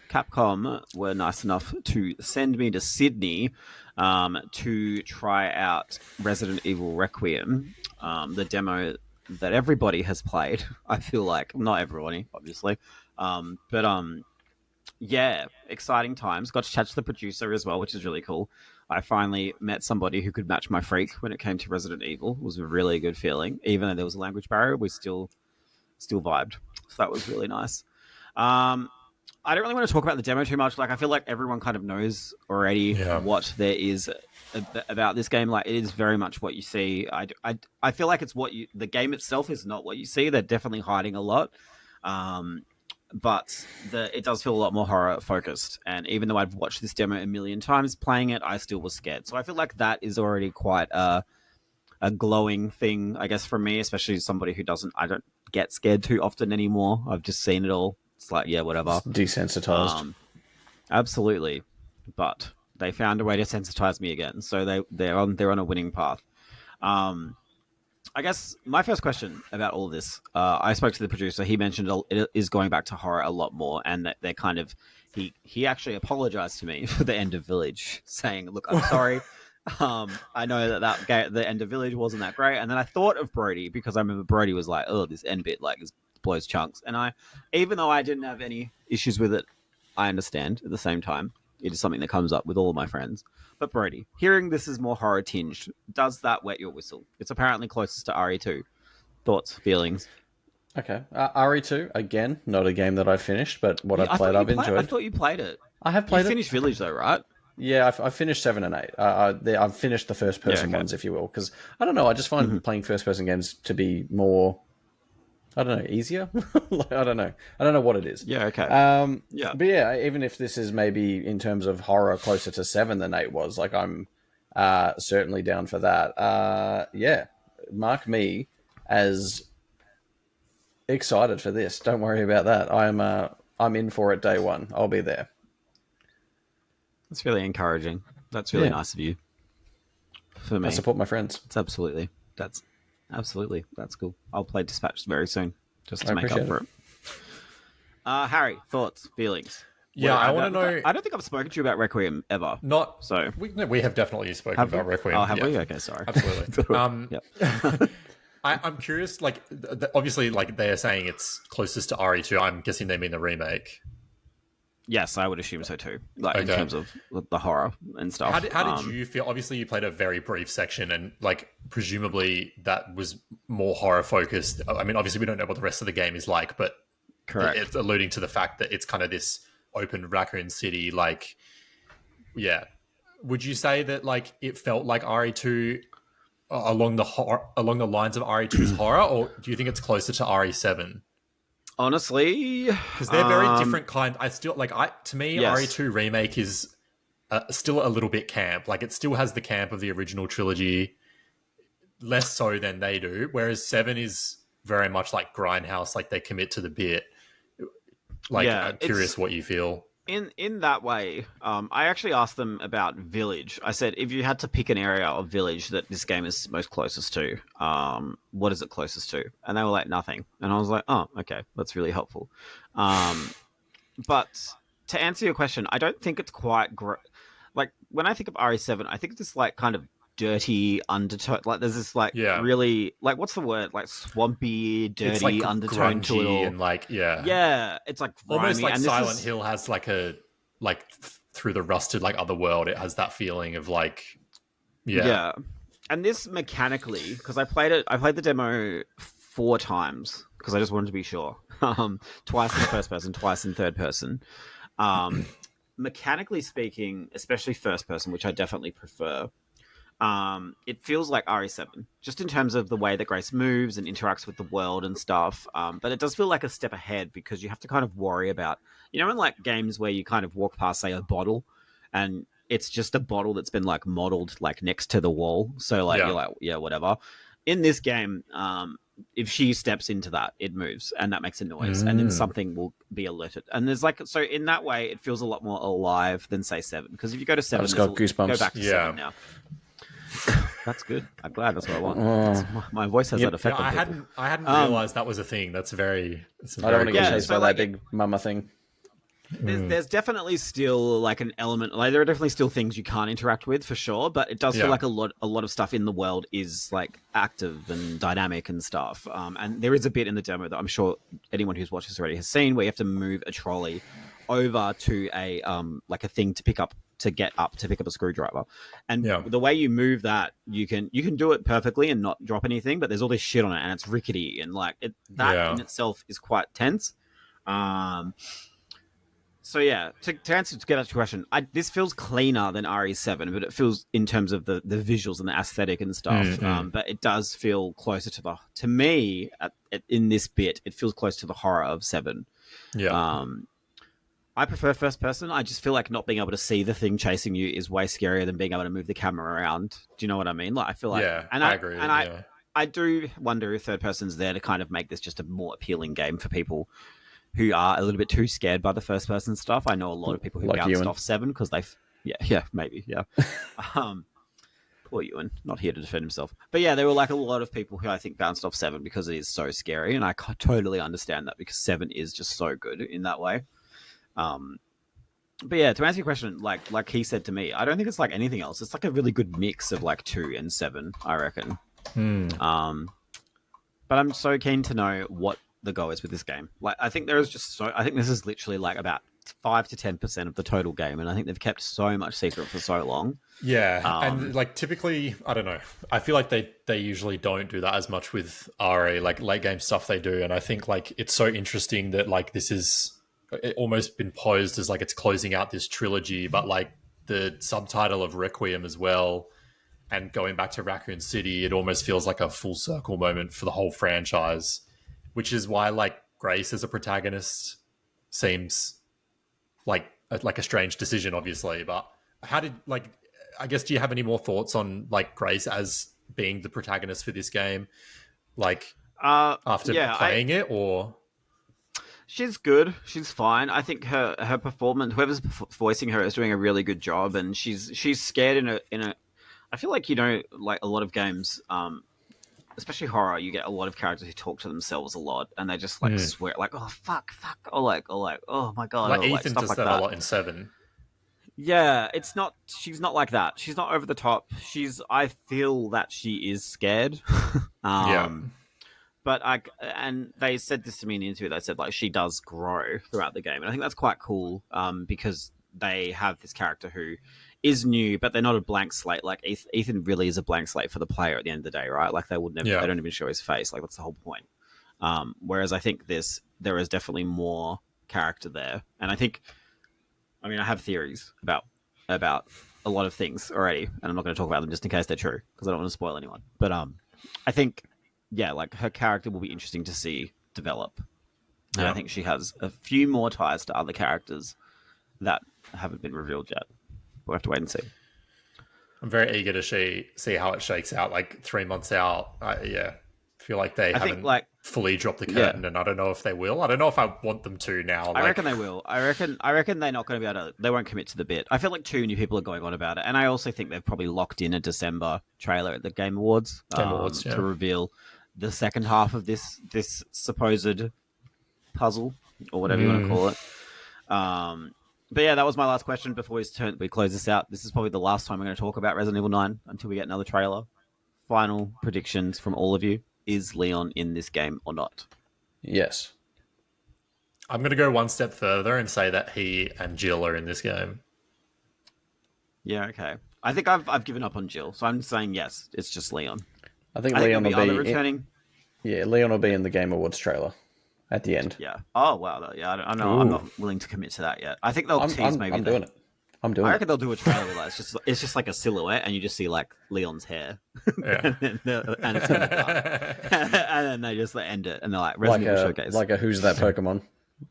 Speaker 1: Capcom were nice enough to send me to Sydney to try out Resident Evil Requiem, the demo that everybody has played. I feel like not everybody, obviously, but yeah, exciting times. Got to chat to the producer as well, which is really cool. I finally met somebody who could match my freak when it came to Resident Evil. It was a really good feeling. Even though there was a language barrier, we still vibed. So that was really nice. I don't really want to talk about the demo too much. Like, I feel like everyone kind of knows already what there is about this game. Like, it is very much what you see. I feel like it's the game itself is not what you see. They're definitely hiding a lot. But it does feel a lot more horror focused. And even though I've watched this demo a million times playing it, I still was scared. So I feel like that is already quite a glowing thing, I guess, for me, especially somebody who I don't get scared too often anymore. I've just seen it all. It's like, yeah, whatever.
Speaker 2: It's desensitized.
Speaker 1: Absolutely. But they found a way to sensitize me again. So they're on a winning path. I guess my first question about all of this, I spoke to the producer. He mentioned it is going back to horror a lot more, and that they're kind of he actually apologized to me for the end of Village, saying, "Look, I'm sorry. I know that the end of Village wasn't that great." And then I thought of Brody because I remember Brody was like, "Oh, this end bit like blows chunks." And even though I didn't have any issues with it, I understand at the same time. It is something that comes up with all of my friends. But Brody, hearing this is more horror tinged, does that wet your whistle? It's apparently closest to RE2. Thoughts, feelings?
Speaker 2: Okay. RE2, again, not a game that I finished, but what I've played, I've enjoyed.
Speaker 1: I thought you played it.
Speaker 2: I have played it.
Speaker 1: You finished Village though, right?
Speaker 2: Yeah, I finished 7 and 8. I've finished the first person ones, if you will, because I don't know. I just find playing first person games to be more, I don't know, easier. I don't know what it is.
Speaker 1: Yeah, okay.
Speaker 2: But yeah, even if this is maybe in terms of horror closer to 7 than 8 was, like I'm certainly down for that. Yeah, mark me as excited for this. Don't worry about that. I'm in for it day one. I'll be there.
Speaker 1: That's really encouraging. That's really nice of you. For me,
Speaker 2: I support my friends.
Speaker 1: That's cool. I'll play Dispatch very soon just to make up for it. Harry, thoughts, feelings?
Speaker 3: Yeah, I want to know.
Speaker 1: I don't think I've spoken to you about Requiem ever.
Speaker 3: We have definitely spoken about Requiem.
Speaker 1: Oh, have we? Okay, sorry.
Speaker 3: Absolutely. I'm curious. Like, obviously, like they are saying it's closest to RE2. I'm guessing they mean the remake.
Speaker 1: Yes, I would assume so too. Like in terms of the horror and stuff.
Speaker 3: How did you feel? Obviously, you played a very brief section, and like presumably that was more horror focused. I mean, obviously, we don't know what the rest of the game is like, but
Speaker 1: correct.
Speaker 3: It's alluding to the fact that it's kind of this open Raccoon City. Like, yeah, would you say that like it felt like RE2 along the lines of RE2's horror, or do you think it's closer to RE7?
Speaker 1: Honestly,
Speaker 3: because they're very different kind. To me, yes. RE2 remake is still a little bit camp. Like it still has the camp of the original trilogy, less so than they do. Whereas 7 is very much like Grindhouse, like they commit to the bit. Like, I'm curious what you feel.
Speaker 1: In that way, I actually asked them about Village. I said, if you had to pick an area of Village that this game is most closest to, what is it closest to? And they were like, nothing. And I was like, oh, okay, that's really helpful. But to answer your question, I don't think it's quite... like, when I think of RE7, I think it's this, like, kind of dirty undertone. Like, there's this, like, really... Like, what's the word? Like, swampy, dirty
Speaker 3: like
Speaker 1: undertone to it all.
Speaker 3: And, like,
Speaker 1: Yeah, it's, like, grimy.
Speaker 3: Almost like Silent Hill has, like, a... Like, through the rusted, like, other world, it has that feeling of, like... Yeah.
Speaker 1: And this mechanically, because I played the demo 4 times, because I just wanted to be sure. Twice in first person, twice in third person. Mechanically speaking, especially first person, which I definitely prefer, it feels like RE7, just in terms of the way that Grace moves and interacts with the world and stuff. But it does feel like a step ahead because you have to kind of worry about, in like games where you kind of walk past, say, a bottle, and it's just a bottle that's been like modeled like next to the wall. So like you're like, yeah, whatever. In this game, if she steps into that, it moves and that makes a noise, and then something will be alerted. And there's like, so in that way, it feels a lot more alive than say 7. Because if you go to 7,
Speaker 2: I've got goosebumps.
Speaker 1: Go back to 7 now. That's good. I'm glad. That's what I want. My voice has that effect.
Speaker 3: I hadn't realized that was a thing. That's very.
Speaker 2: I don't want to get chased by that big mama thing.
Speaker 1: There's definitely still like an element. Like there are definitely still things you can't interact with for sure, but it does feel like a lot of stuff in the world is like active and dynamic and stuff. And there is a bit in the demo that I'm sure anyone who's watched this already has seen, where you have to move a trolley over to a like a thing to pick up a screwdriver, and the way you move that, you can do it perfectly and not drop anything, but there's all this shit on it and it's rickety and like that in itself is quite tense. So yeah, to get back to your question, this feels cleaner than RE7, but it feels in terms of the visuals and the aesthetic and stuff. But it does feel closer to me in this bit. It feels close to the horror of 7. Yeah. I prefer first person. I just feel like not being able to see the thing chasing you is way scarier than being able to move the camera around. Do you know what I mean? Like I feel like,
Speaker 3: I agree.
Speaker 1: And I do wonder if third person's there to kind of make this just a more appealing game for people who are a little bit too scared by the first person stuff. I know a lot of people who bounced off 7 because maybe. Poor Ewan, not here to defend himself. But yeah, there were like a lot of people who I think bounced off 7 because it is so scary, and I totally understand that because 7 is just so good in that way. But yeah, to answer your question, like he said to me, I don't think it's like anything else. It's like a really good mix of like 2 and 7, I reckon. But I'm so keen to know what the go is with this game. Like, I think I think this is literally like about 5 to 10% of the total game, and I think they've kept so much secret for so long.
Speaker 3: Yeah, and like typically, I don't know. I feel like they usually don't do that as much with RE, like late game stuff they do, and I think like it's so interesting that like this is almost been posed as like it's closing out this trilogy, but like the subtitle of Requiem as well, and going back to Raccoon City, it almost feels like a full circle moment for the whole franchise, which is why like Grace as a protagonist seems like a strange decision, obviously. But how did like, I guess, do you have any more thoughts on like Grace as being the protagonist for this game? Like, after
Speaker 1: Yeah,
Speaker 3: playing it, or
Speaker 1: she's good. She's fine. I think her performance, whoever's voicing her, is doing a really good job, and she's scared in a. I feel like like a lot of games, especially horror, you get a lot of characters who talk to themselves a lot, and they just like swear, like "oh fuck," or like "oh my god,"
Speaker 3: like
Speaker 1: or like
Speaker 3: Ethan
Speaker 1: stuff
Speaker 3: does
Speaker 1: like
Speaker 3: that a
Speaker 1: that.
Speaker 3: lot in Seven.
Speaker 1: Yeah, it's not. She's not like that. She's not over the top. I feel that she is scared.
Speaker 3: Yeah,
Speaker 1: um, but and they said this to me in the interview. They said like she does grow throughout the game, and I think that's quite cool. Because they have this character who is new, but they're not a blank slate. Like Ethan really is a blank slate for the player at the end of the day, right? Like they would never,
Speaker 3: yeah,
Speaker 1: they don't even show his face. Like that's the whole point. Whereas I think there is definitely more character there, and I mean, I have theories about a lot of things already, and I'm not going to talk about them just in case they're true because I don't want to spoil anyone. But I think, yeah, like her character will be interesting to see develop, and I think she has a few more ties to other characters that haven't been revealed yet. We'll have to wait and see.
Speaker 3: I'm very eager to see how it shakes out. Like 3 months out, feel like they haven't
Speaker 1: like
Speaker 3: fully dropped the curtain, and I don't know if they will. I don't know if I want them to now.
Speaker 1: I reckon they will. I reckon they're not going to be able to. They won't commit to the bit. I feel like too many people are going on about it, and I also think they've probably locked in a December trailer at the Game Awards, to reveal the second half of this supposed puzzle or whatever you want to call it. But yeah, that was my last question before we close this out. This is probably the last time we're going to talk about Resident Evil 9 until we get another trailer. Final predictions from all of you. Is Leon in this game or not?
Speaker 2: Yes.
Speaker 3: I'm going to go one step further and say that he and Jill are in this game.
Speaker 1: Yeah, okay. I think I've given up on Jill, so I'm saying yes. It's just Leon.
Speaker 2: I think Leon will be
Speaker 1: returning.
Speaker 2: Leon will be in the Game Awards trailer at the end.
Speaker 1: Yeah. Oh wow. Yeah. I know. I'm not willing to commit to that yet. I think they'll tease maybe.
Speaker 2: I'm doing it. I
Speaker 1: reckon they'll do a trailer with that. It's just like a silhouette, and you just see like Leon's hair,
Speaker 3: Yeah.
Speaker 1: and it's in the dark. And then they just end it, and they're like Resident Evil Showcase,
Speaker 2: like a Who's That Pokemon?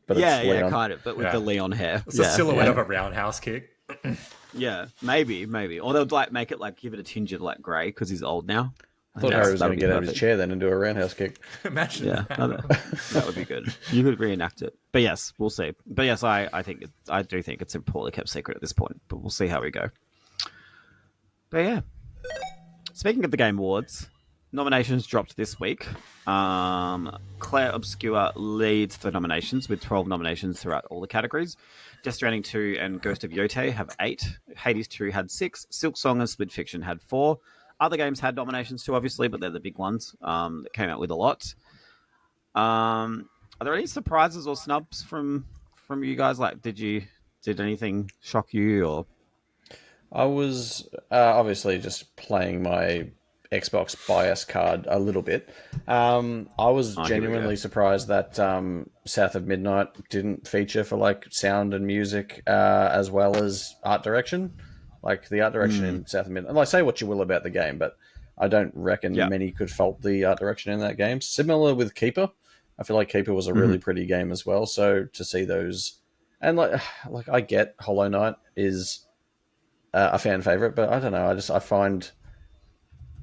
Speaker 2: But
Speaker 1: yeah,
Speaker 2: it's Leon.
Speaker 1: kind of, but with the Leon hair.
Speaker 3: It's a silhouette of a roundhouse kick.
Speaker 1: Yeah, maybe, or they'll like make it like give it a tinge of like grey because he's old now.
Speaker 2: I thought Harry was going to get out of his chair then and do a roundhouse kick.
Speaker 3: Imagine.
Speaker 1: Yeah, that would be good. You could reenact it. But yes, we'll see. But yes, I do think it's a poorly kept secret at this point. But we'll see how we go. But yeah, speaking of the Game Awards, nominations dropped this week. Claire Obscure leads the nominations with 12 nominations throughout all the categories. Death Stranding 2 and Ghost of Yote have 8. Hades 2 had 6. Silk Song and Split Fiction had 4. Other games had nominations too, obviously, but they're the big ones that came out with a lot. Are there any surprises or snubs from you guys? Like, did anything shock you? Or
Speaker 2: I was obviously just playing my Xbox bias card a little bit. I was genuinely surprised that South of Midnight didn't feature for like sound and music as well as art direction. Like the art direction in South of Midnight. Like, say what you will about the game, but I don't reckon many could fault the art direction in that game. Similar with Keeper. I feel like Keeper was a really pretty game as well. So to see those, and like I get Hollow Knight is a fan favorite, but I don't know.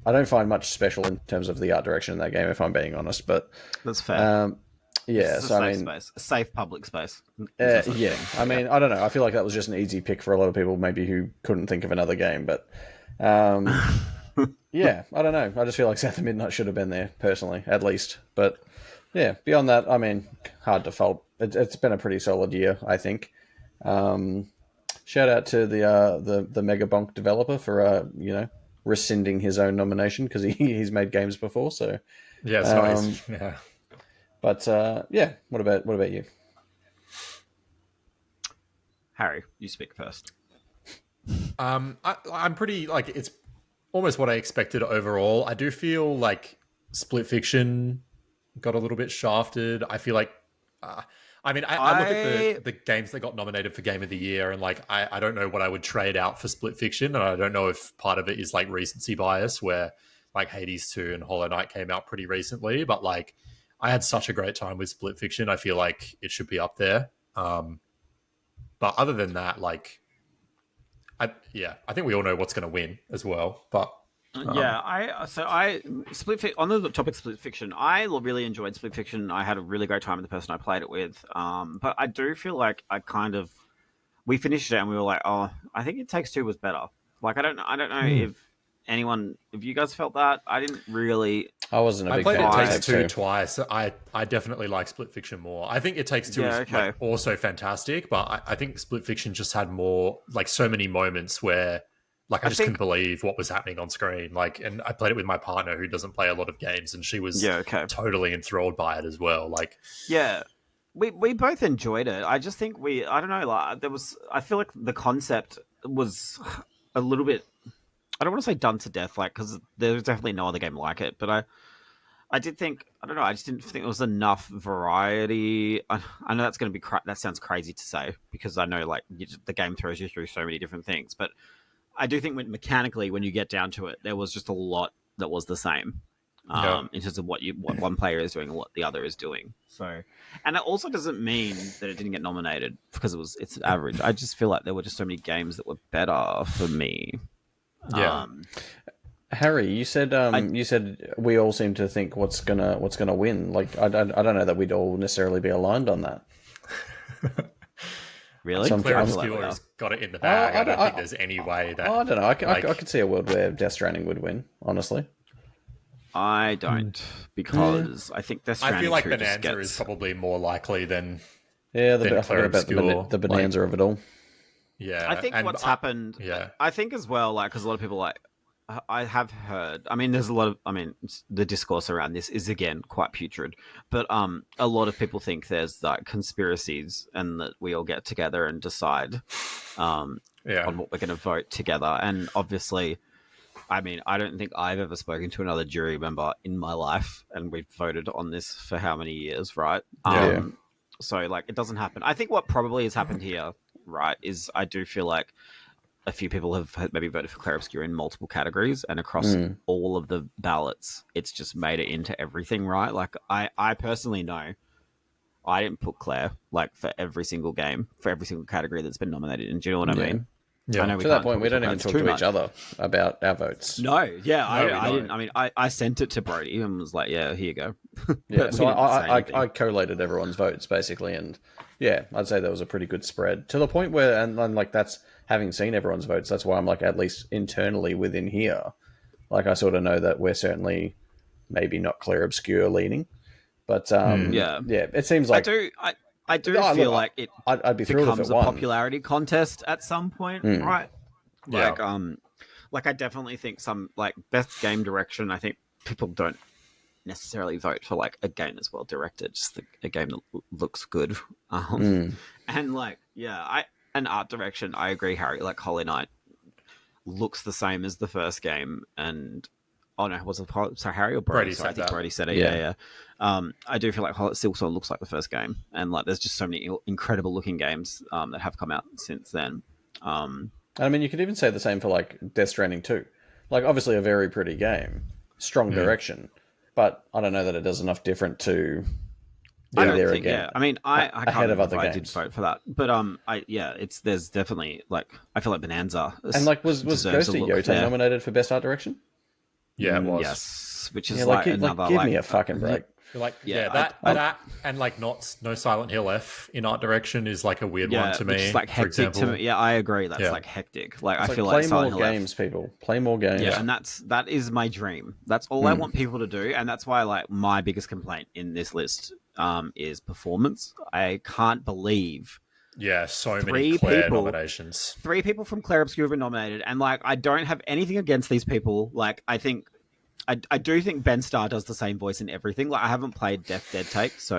Speaker 2: I don't find much special in terms of the art direction in that game, if I'm being honest. But
Speaker 1: that's fair.
Speaker 2: Yeah,
Speaker 1: so I mean, a safe public space.
Speaker 2: Yeah, I mean, I don't know. I feel like that was just an easy pick for a lot of people, maybe who couldn't think of another game. But yeah, I don't know. I just feel like South of Midnight should have been there, personally, at least. But yeah, beyond that, I mean, hard to fault. It's been a pretty solid year, I think. Shout out to the Mega Bonk developer for rescinding his own nomination because he's made games before. So
Speaker 3: yeah, it's nice. Yeah.
Speaker 2: But yeah, what about you,
Speaker 1: Harry? You speak first.
Speaker 3: I'm pretty like it's almost what I expected overall. I do feel like Split Fiction got a little bit shafted. I feel like, I look at the games that got nominated for Game of the Year, and like I don't know what I would trade out for Split Fiction, and I don't know if part of it is like recency bias, where like Hades 2 and Hollow Knight came out pretty recently, but like. I had such a great time with Split Fiction. I feel like it should be up there. But other than that, like, I think we all know what's going to win as well. But
Speaker 1: Yeah, I on the topic of Split Fiction, I really enjoyed Split Fiction. I had a really great time with the person I played it with. But I do feel like we finished it and we were like, oh, I think It Takes Two was better. Like I don't know if you guys felt that. I didn't really.
Speaker 2: I wasn't a big
Speaker 3: fan. I played
Speaker 2: It
Speaker 3: Takes Two twice. I definitely like Split Fiction more. I think It Takes Two is like, also fantastic, but I think Split Fiction just had more, like, so many moments where, like, I just couldn't believe what was happening on screen. Like, and I played it with my partner who doesn't play a lot of games, and she was totally enthralled by it as well. Like,
Speaker 1: yeah. We both enjoyed it. I just think I don't know, like I feel like the concept was a little bit, I don't want to say done to death, like, because there's definitely no other game like it, but I did think, I don't know, I just didn't think there was enough variety. I know that's going to be, that sounds crazy to say, because I know, like, the game throws you through so many different things, but I do think mechanically, when you get down to it, there was just a lot that was the same. In terms of what one player is doing and what the other is doing. So, and it also doesn't mean that it didn't get nominated because it's average. I just feel like there were just so many games that were better for me.
Speaker 3: Yeah.
Speaker 2: Harry, you said we all seem to think what's gonna win. Like I don't know that we'd all necessarily be aligned on that.
Speaker 1: Really?
Speaker 3: Claire Obscure's got it in the bag. I don't think there's any way that.
Speaker 2: I don't know. I could see a world where Death Stranding would win. Honestly.
Speaker 1: I don't, because I think Death Stranding
Speaker 3: I feel like Bonanza is probably more likely than
Speaker 2: Claire Obscure. The Bonanza of it all.
Speaker 3: Yeah,
Speaker 1: I think what's happened. Yeah, I think as well, like, because a lot of people, like, I have heard. I mean, there's a lot of. I mean, the discourse around this is again quite putrid, but a lot of people think there's like conspiracies, and that we all get together and decide, on what we're going to vote together, and obviously. I mean, I don't think I've ever spoken to another jury member in my life, and we've voted on this for how many years, right? So, like, it doesn't happen. I think what probably has happened here, right, is I do feel like a few people have maybe voted for Claire Obscure in multiple categories, and across all of the ballots, it's just made it into everything, right? Like, I personally know I didn't put Claire, like, for every single game, for every single category that's been nominated, and do you know what I mean?
Speaker 2: Yeah. To that point, we don't even talk to each other about our votes.
Speaker 1: No, yeah, I didn't. I mean, I sent it to Brody and was like, "Yeah, here you go."
Speaker 2: Yeah, so I collated everyone's votes basically, and yeah, I'd say there was a pretty good spread to the point where, and like that's having seen everyone's votes, that's why I'm like, at least internally within here, like I sort of know that we're certainly maybe not Claire Obscure leaning, but it seems like
Speaker 1: I do feel like
Speaker 2: I'd be thrilled
Speaker 1: becomes
Speaker 2: if it won.
Speaker 1: A popularity contest at some point, right?
Speaker 3: Yeah.
Speaker 1: Like I definitely think some, like, best game direction. I think people don't necessarily vote for like a game that's well directed, just a game that looks good. And like, and art direction. I agree, Harry. Like Hollow Knight looks the same as the first game, and oh no, was it Harry or Brody? I think Brody said it. Yeah. I do feel like it still sort of looks like the first game, and like there's just so many incredible looking games that have come out since then.
Speaker 2: I mean, you could even say the same for like Death Stranding 2. Like, obviously a very pretty game, strong direction, but I don't know that it does enough different to be there again.
Speaker 1: Yeah, I mean, I
Speaker 2: ahead of other games.
Speaker 1: I did vote for that, but there's definitely like I feel like Bonanza.
Speaker 2: And like, was Ghost of Yotei nominated for best art direction?
Speaker 3: Yeah, it was.
Speaker 1: Yes, which is like another.
Speaker 2: Give me a fucking break.
Speaker 3: Like that and like no Silent Hill F in art direction is like a weird one to me.
Speaker 1: It's like hectic to me. Yeah, I agree. That's like hectic. Like, I feel
Speaker 2: like
Speaker 1: play
Speaker 2: more games, people. Play more games.
Speaker 1: Yeah, and that is my dream. That's all I want people to do, and that's why like my biggest complaint in this list is performance. I can't believe.
Speaker 3: Yeah, so many Claire nominations.
Speaker 1: 3 people from Claire Obscure have been nominated, and like I don't have anything against these people. Like I think. I do think Ben Starr does the same voice in everything. Like I haven't played Death Dead Take, so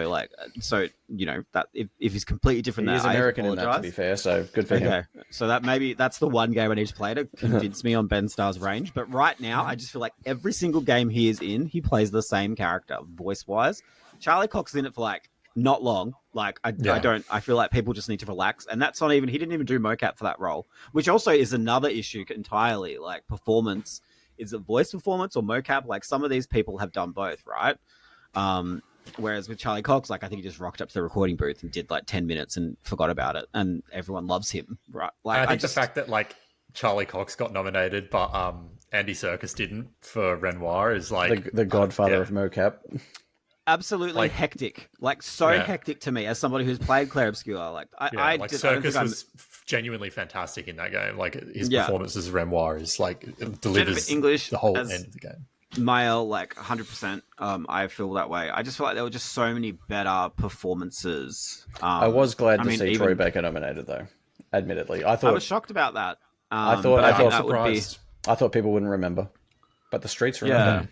Speaker 1: you know that if he's completely different,
Speaker 2: he is American in that, to be fair. So good for him.
Speaker 1: So that's the one game I need to play to convince me on Ben Starr's range. But right now, I just feel like every single game he is in, he plays the same character voice wise. Charlie Cox is in it for like not long. Like I feel like people just need to relax, and that's not even. He didn't even do mocap for that role, which also is another issue entirely. Like performance. Is it voice performance or mocap? Like some of these people have done both, right? Whereas with Charlie Cox, like I think he just rocked up to the recording booth and did like 10 minutes and forgot about it, and everyone loves him, right? Like
Speaker 3: I think the fact that like Charlie Cox got nominated, but Andy Serkis didn't for Renoir is like
Speaker 2: the godfather of mocap.
Speaker 1: Absolutely hectic, hectic to me as somebody who's played Clair Obscur. Like
Speaker 3: Serkis was genuinely fantastic in that game. Like his performance as Renoir is like delivers
Speaker 1: English
Speaker 3: the whole end of the game.
Speaker 1: Male, like 100%. I feel that way. I just feel like there were just so many better performances.
Speaker 2: I was glad to see Troy Baker nominated, though. Admittedly, I was
Speaker 1: shocked about that.
Speaker 2: I thought surprised. I thought people wouldn't remember, but the streets remember.
Speaker 1: Yeah.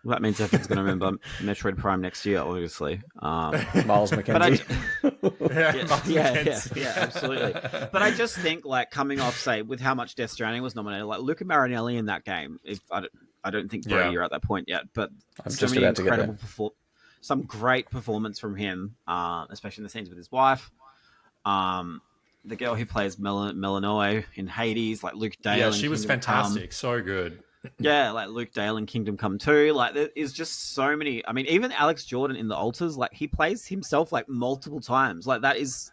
Speaker 1: Well, that means everyone's going to remember Metroid Prime next year, obviously.
Speaker 2: Miles McKenzie.
Speaker 1: Yeah, absolutely. But I just think, like, coming off, say, with how much Death Stranding was nominated, like Luca Marinelli in that game. If I don't think Brody, you're at that point yet, but
Speaker 2: I'm just about to get there.
Speaker 1: Some great performance from him, especially in the scenes with his wife. The girl who plays Melanoe in Hades, like Luke Dale.
Speaker 3: Yeah, she was fantastic. So good.
Speaker 1: Yeah, like Luke Dale in Kingdom Come 2. Like, there is just so many. I mean, even Alex Jordan in The Alters, like, he plays himself, like, multiple times. Like, there's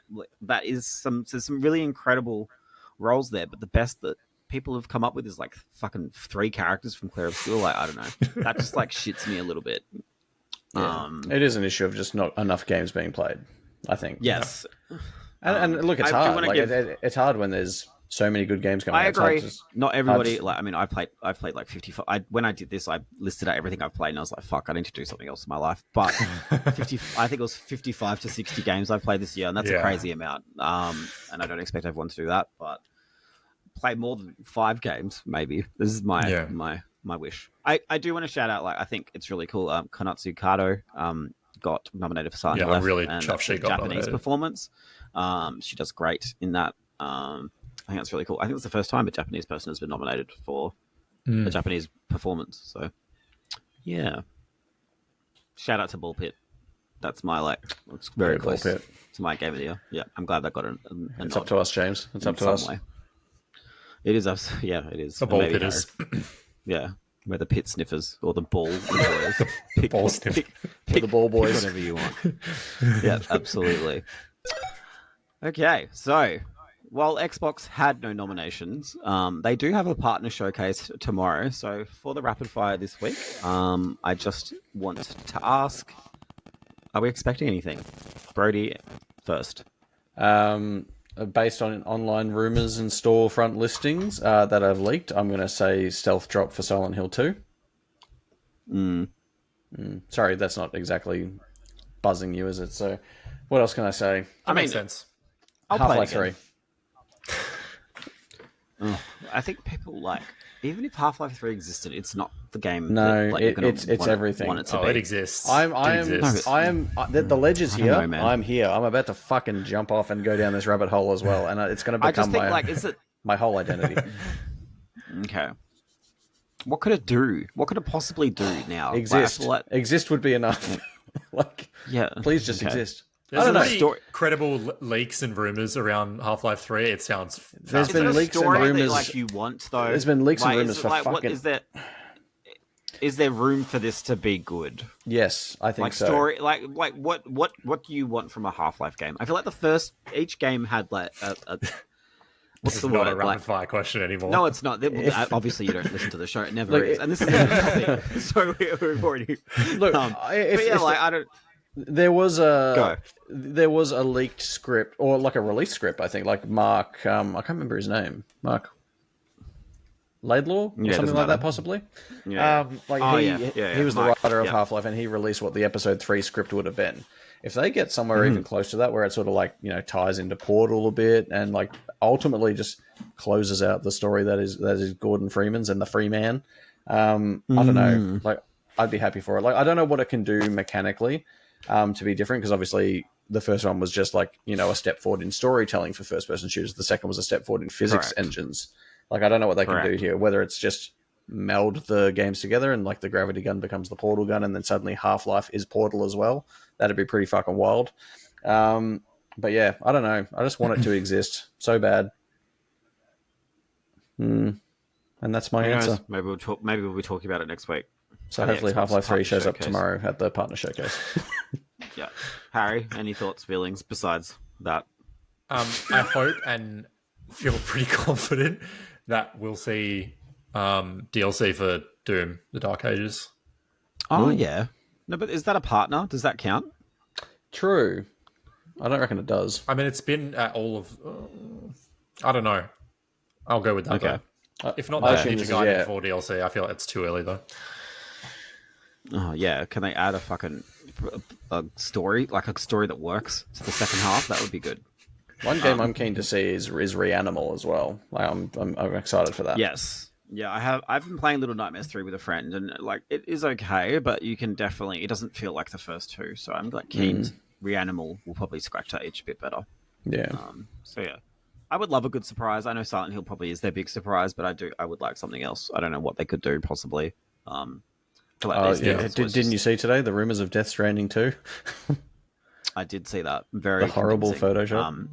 Speaker 1: some really incredible roles there. But the best that people have come up with is, like, fucking 3 characters from Clair Obscur. Like, I don't know. That just, like, shits me a little bit.
Speaker 2: Yeah. It is an issue of just not enough games being played, I think.
Speaker 1: Yes.
Speaker 2: And look, it's hard. Like, it's hard when there's so many good games coming out.
Speaker 1: I agree. Not everybody. Like, I mean, I've played like 55. When I did this, I listed out everything I've played, and I was like, "Fuck, I need to do something else in my life." But I think it was 55 to 60 games I've played this year, and that's a crazy amount. And I don't expect everyone to do that, but play more than 5 games, maybe. This is my wish. I do want to shout out. Like, I think it's really cool. Konatsu Kato got nominated for Silent Hill.
Speaker 3: I'm really chuffed she got
Speaker 1: Japanese
Speaker 3: nominated.
Speaker 1: Performance. She does great in that. I think that's really cool. I think it's the first time a Japanese person has been nominated for a Japanese performance. So, yeah. Shout out to Ball Pit. That's my, it's very close to my game of the year. Yeah, I'm glad that got a
Speaker 2: It's up to us, James. It's up to us.
Speaker 1: Way. It is us. Yeah, it is.
Speaker 3: The Ball Pitters.
Speaker 1: Yeah. We're the pit sniffers or the ball boys.
Speaker 3: Ball sniffers.
Speaker 2: The ball boys.
Speaker 1: Whatever you want. Yeah, absolutely. Okay, so while Xbox had no nominations, they do have a partner showcase tomorrow. So for the rapid fire this week, I just want to ask, are we expecting anything? Brody first.
Speaker 2: Based on online rumors and storefront listings that have leaked, I'm going to say stealth drop for Silent Hill 2. Sorry, that's not exactly buzzing you, is it? So what else can I say?
Speaker 3: That makes sense.
Speaker 2: Half-Life 3.
Speaker 1: I think people even if Half-Life 3 existed, it's not the game.
Speaker 2: No, it's everything.
Speaker 3: It exists.
Speaker 2: The ledge is here. I'm here. I'm about to fucking jump off and go down this rabbit hole as well, and it's going to become my whole identity.
Speaker 1: Okay. What could it do? What could it possibly do now?
Speaker 2: Exist. Exist would be enough. Please just exist.
Speaker 3: There's really credible leaks and rumors around Half-Life 3. It sounds
Speaker 2: There's been leaks and rumors.
Speaker 1: That, you want though.
Speaker 2: There's been leaks and rumors for fucking.
Speaker 1: What is there room for this to be good?
Speaker 2: Yes, I think so.
Speaker 1: Story, what do you want from a Half-Life game? I feel like each game had
Speaker 3: This is not a rapid fire question anymore.
Speaker 1: No, it's not. Obviously, you don't listen to the show. It never is, and this is a topic. So we've already
Speaker 2: look.
Speaker 1: I don't.
Speaker 2: There was a leaked script or like a release script. I think like Mark. I can't remember his name. Mark Laidlaw or something like that, possibly.
Speaker 1: Yeah.
Speaker 2: He was the writer of Half-Life, and he released what the episode 3 script would have been. If they get somewhere even close to that, where it sort of ties into Portal a bit and ultimately just closes out the story that is Gordon Freeman's and the Free Man, I don't know. I'd be happy for it. I don't know what it can do mechanically to be different, because obviously the first one was just a step forward in storytelling for first-person shooters. The second was a step forward in physics engines. I don't know what they can do here. Whether it's just meld the games together and the gravity gun becomes the Portal gun, and then suddenly Half-Life is Portal as well. That'd be pretty fucking wild. But yeah, I don't know. I just want it to exist so bad. And that's my answer.
Speaker 1: Maybe we'll be talking about it next week.
Speaker 2: So hopefully Half-Life 3 shows up tomorrow at the partner showcase.
Speaker 1: Yeah. Harry, any thoughts, feelings besides that?
Speaker 3: I hope and feel pretty confident that we'll see DLC for Doom: The Dark Ages.
Speaker 1: Oh, yeah. No, but is that a partner? Does that count?
Speaker 2: True. I don't reckon it does.
Speaker 3: I mean, it's been at all of. I don't know. I'll go with that.
Speaker 1: Okay.
Speaker 3: Though. If not
Speaker 2: I
Speaker 3: that
Speaker 2: assume
Speaker 3: Ninja
Speaker 2: this is,
Speaker 3: Gaiden
Speaker 2: yeah.
Speaker 3: 4 DLC, I feel like it's too early though.
Speaker 1: Oh, yeah. Can they add a fucking a story, like a story that works to the second half? That would be good.
Speaker 2: One game I'm keen to see is Reanimal as well. Like, I'm excited for that.
Speaker 1: Yes. Yeah, I've been playing Little Nightmares 3 with a friend, and like it is okay, but you can definitely, it doesn't feel like the first two. So I'm like keen. Reanimal will probably scratch that itch a bit better.
Speaker 2: Yeah.
Speaker 1: So yeah, I would love a good surprise. I know Silent Hill probably is their big surprise, but I would like something else. I don't know what they could do possibly.
Speaker 2: Didn't you see today the rumors of Death Stranding 2?
Speaker 1: I did see that. Very
Speaker 2: the horrible
Speaker 1: convincing.
Speaker 2: Photoshop.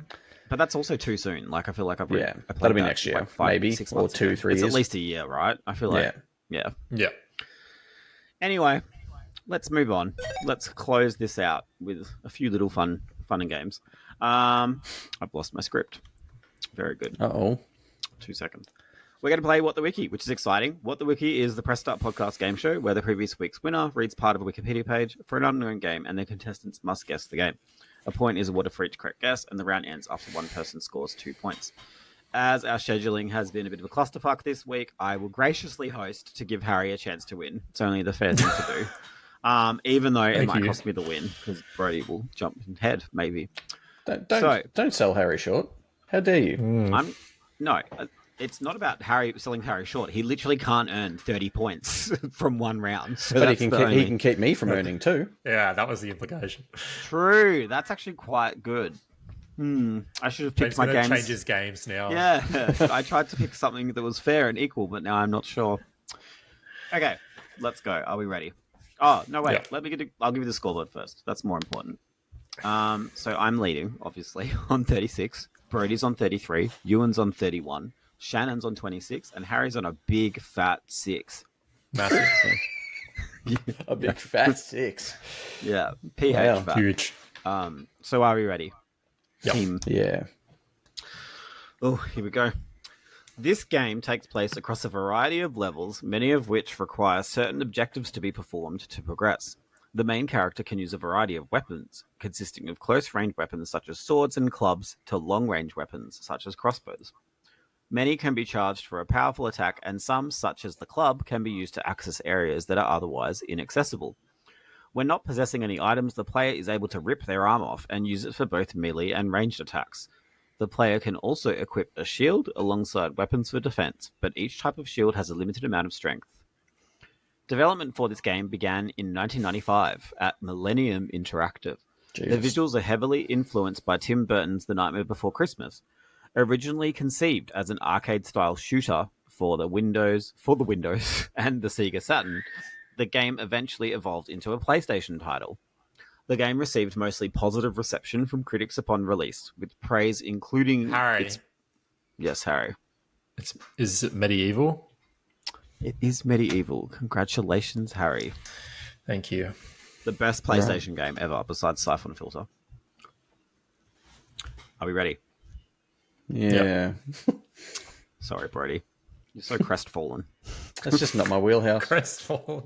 Speaker 1: But that's also too soon. Like I feel like I played
Speaker 2: that'll be
Speaker 1: that,
Speaker 2: next year,
Speaker 1: like 5,
Speaker 2: maybe
Speaker 1: 6
Speaker 2: or
Speaker 1: months
Speaker 2: 2,
Speaker 1: ago.
Speaker 2: 3
Speaker 1: It's
Speaker 2: years.
Speaker 1: at least a year, right? I feel like yeah. Anyway, let's move on. Let's close this out with a few little fun and games. I've lost my script. Very good. 2 seconds. We're going to play What the Wiki, which is exciting. What the Wiki is the Press Start podcast game show where the previous week's winner reads part of a Wikipedia page for an unknown game and the contestants must guess the game. A point is awarded for each correct guess, and the round ends after one person scores 2 points. As our scheduling has been a bit of a clusterfuck this week, I will graciously host to give Harry a chance to win. It's only the fair thing to do. Even though it might cost me the win, because Brody will jump ahead, maybe.
Speaker 2: Don't sell Harry short. How dare you?
Speaker 1: It's not about Harry selling Harry short. He literally can't earn 30 points from one round. So
Speaker 2: but he can keep me from earning too.
Speaker 3: Yeah, that was the implication.
Speaker 1: True. That's actually quite good. I should have picked my games.
Speaker 3: Change his games now.
Speaker 1: Yeah. I tried to pick something that was fair and equal, but now I'm not sure. Okay, let's go. Are we ready? Oh, no, wait. Yeah. I'll give you the scoreboard first. That's more important. So I'm leading, obviously, on 36. Brody's on 33. Ewan's on 31. Shannon's on 26. And Harry's on a big, fat 6.
Speaker 3: Massive.
Speaker 2: A big, fat 6.
Speaker 1: Yeah. PH fat.
Speaker 3: Huge.
Speaker 1: So are we ready?
Speaker 3: Yep.
Speaker 1: Team.
Speaker 2: Yeah.
Speaker 1: Oh, here we go. This game takes place across a variety of levels, many of which require certain objectives to be performed to progress. The main character can use a variety of weapons, consisting of close-range weapons such as swords and clubs to long-range weapons such as crossbows. Many can be charged for a powerful attack, and some, such as the club, can be used to access areas that are otherwise inaccessible. When not possessing any items, the player is able to rip their arm off and use it for both melee and ranged attacks. The player can also equip a shield alongside weapons for defense, but each type of shield has a limited amount of strength. Development for this game began in 1995 at Millennium Interactive.
Speaker 2: Jesus.
Speaker 1: The visuals are heavily influenced by Tim Burton's The Nightmare Before Christmas. Originally conceived as an arcade-style shooter for the Windows and the Sega Saturn, the game eventually evolved into a PlayStation title. The game received mostly positive reception from critics upon release, with praise including
Speaker 3: Harry.
Speaker 1: Yes, Harry.
Speaker 3: Is it medieval?
Speaker 1: It is medieval. Congratulations, Harry.
Speaker 3: Thank you.
Speaker 1: The best PlayStation game ever, besides Siphon Filter. Are we ready?
Speaker 2: Yeah.
Speaker 1: Sorry, Brody. You're so crestfallen.
Speaker 2: That's just not my wheelhouse.
Speaker 3: Crestfallen.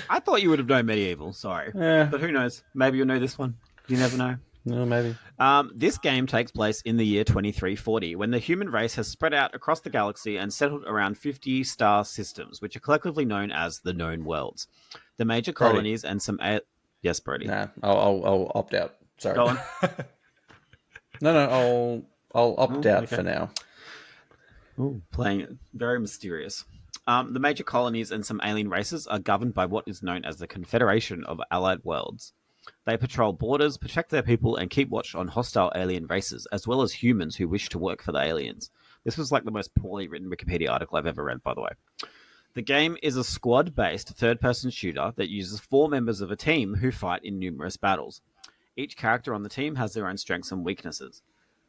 Speaker 1: I thought you would have known medieval. Sorry.
Speaker 2: Yeah.
Speaker 1: But who knows? Maybe you'll know this one. You never know.
Speaker 2: No, maybe.
Speaker 1: This game takes place in the year 2340, when the human race has spread out across the galaxy and settled around 50 star systems, which are collectively known as the known worlds. The major colonies and some... Yes, Brody.
Speaker 2: Nah, I'll opt out. Sorry.
Speaker 1: Go on.
Speaker 2: No, I'll opt out for now.
Speaker 1: Ooh, playing very mysterious. The major colonies and some alien races are governed by what is known as the Confederation of Allied Worlds. They patrol borders, protect their people, and keep watch on hostile alien races, as well as humans who wish to work for the aliens. This was like the most poorly written Wikipedia article I've ever read, by the way. The game is a squad-based third-person shooter that uses 4 members of a team who fight in numerous battles. Each character on the team has their own strengths and weaknesses.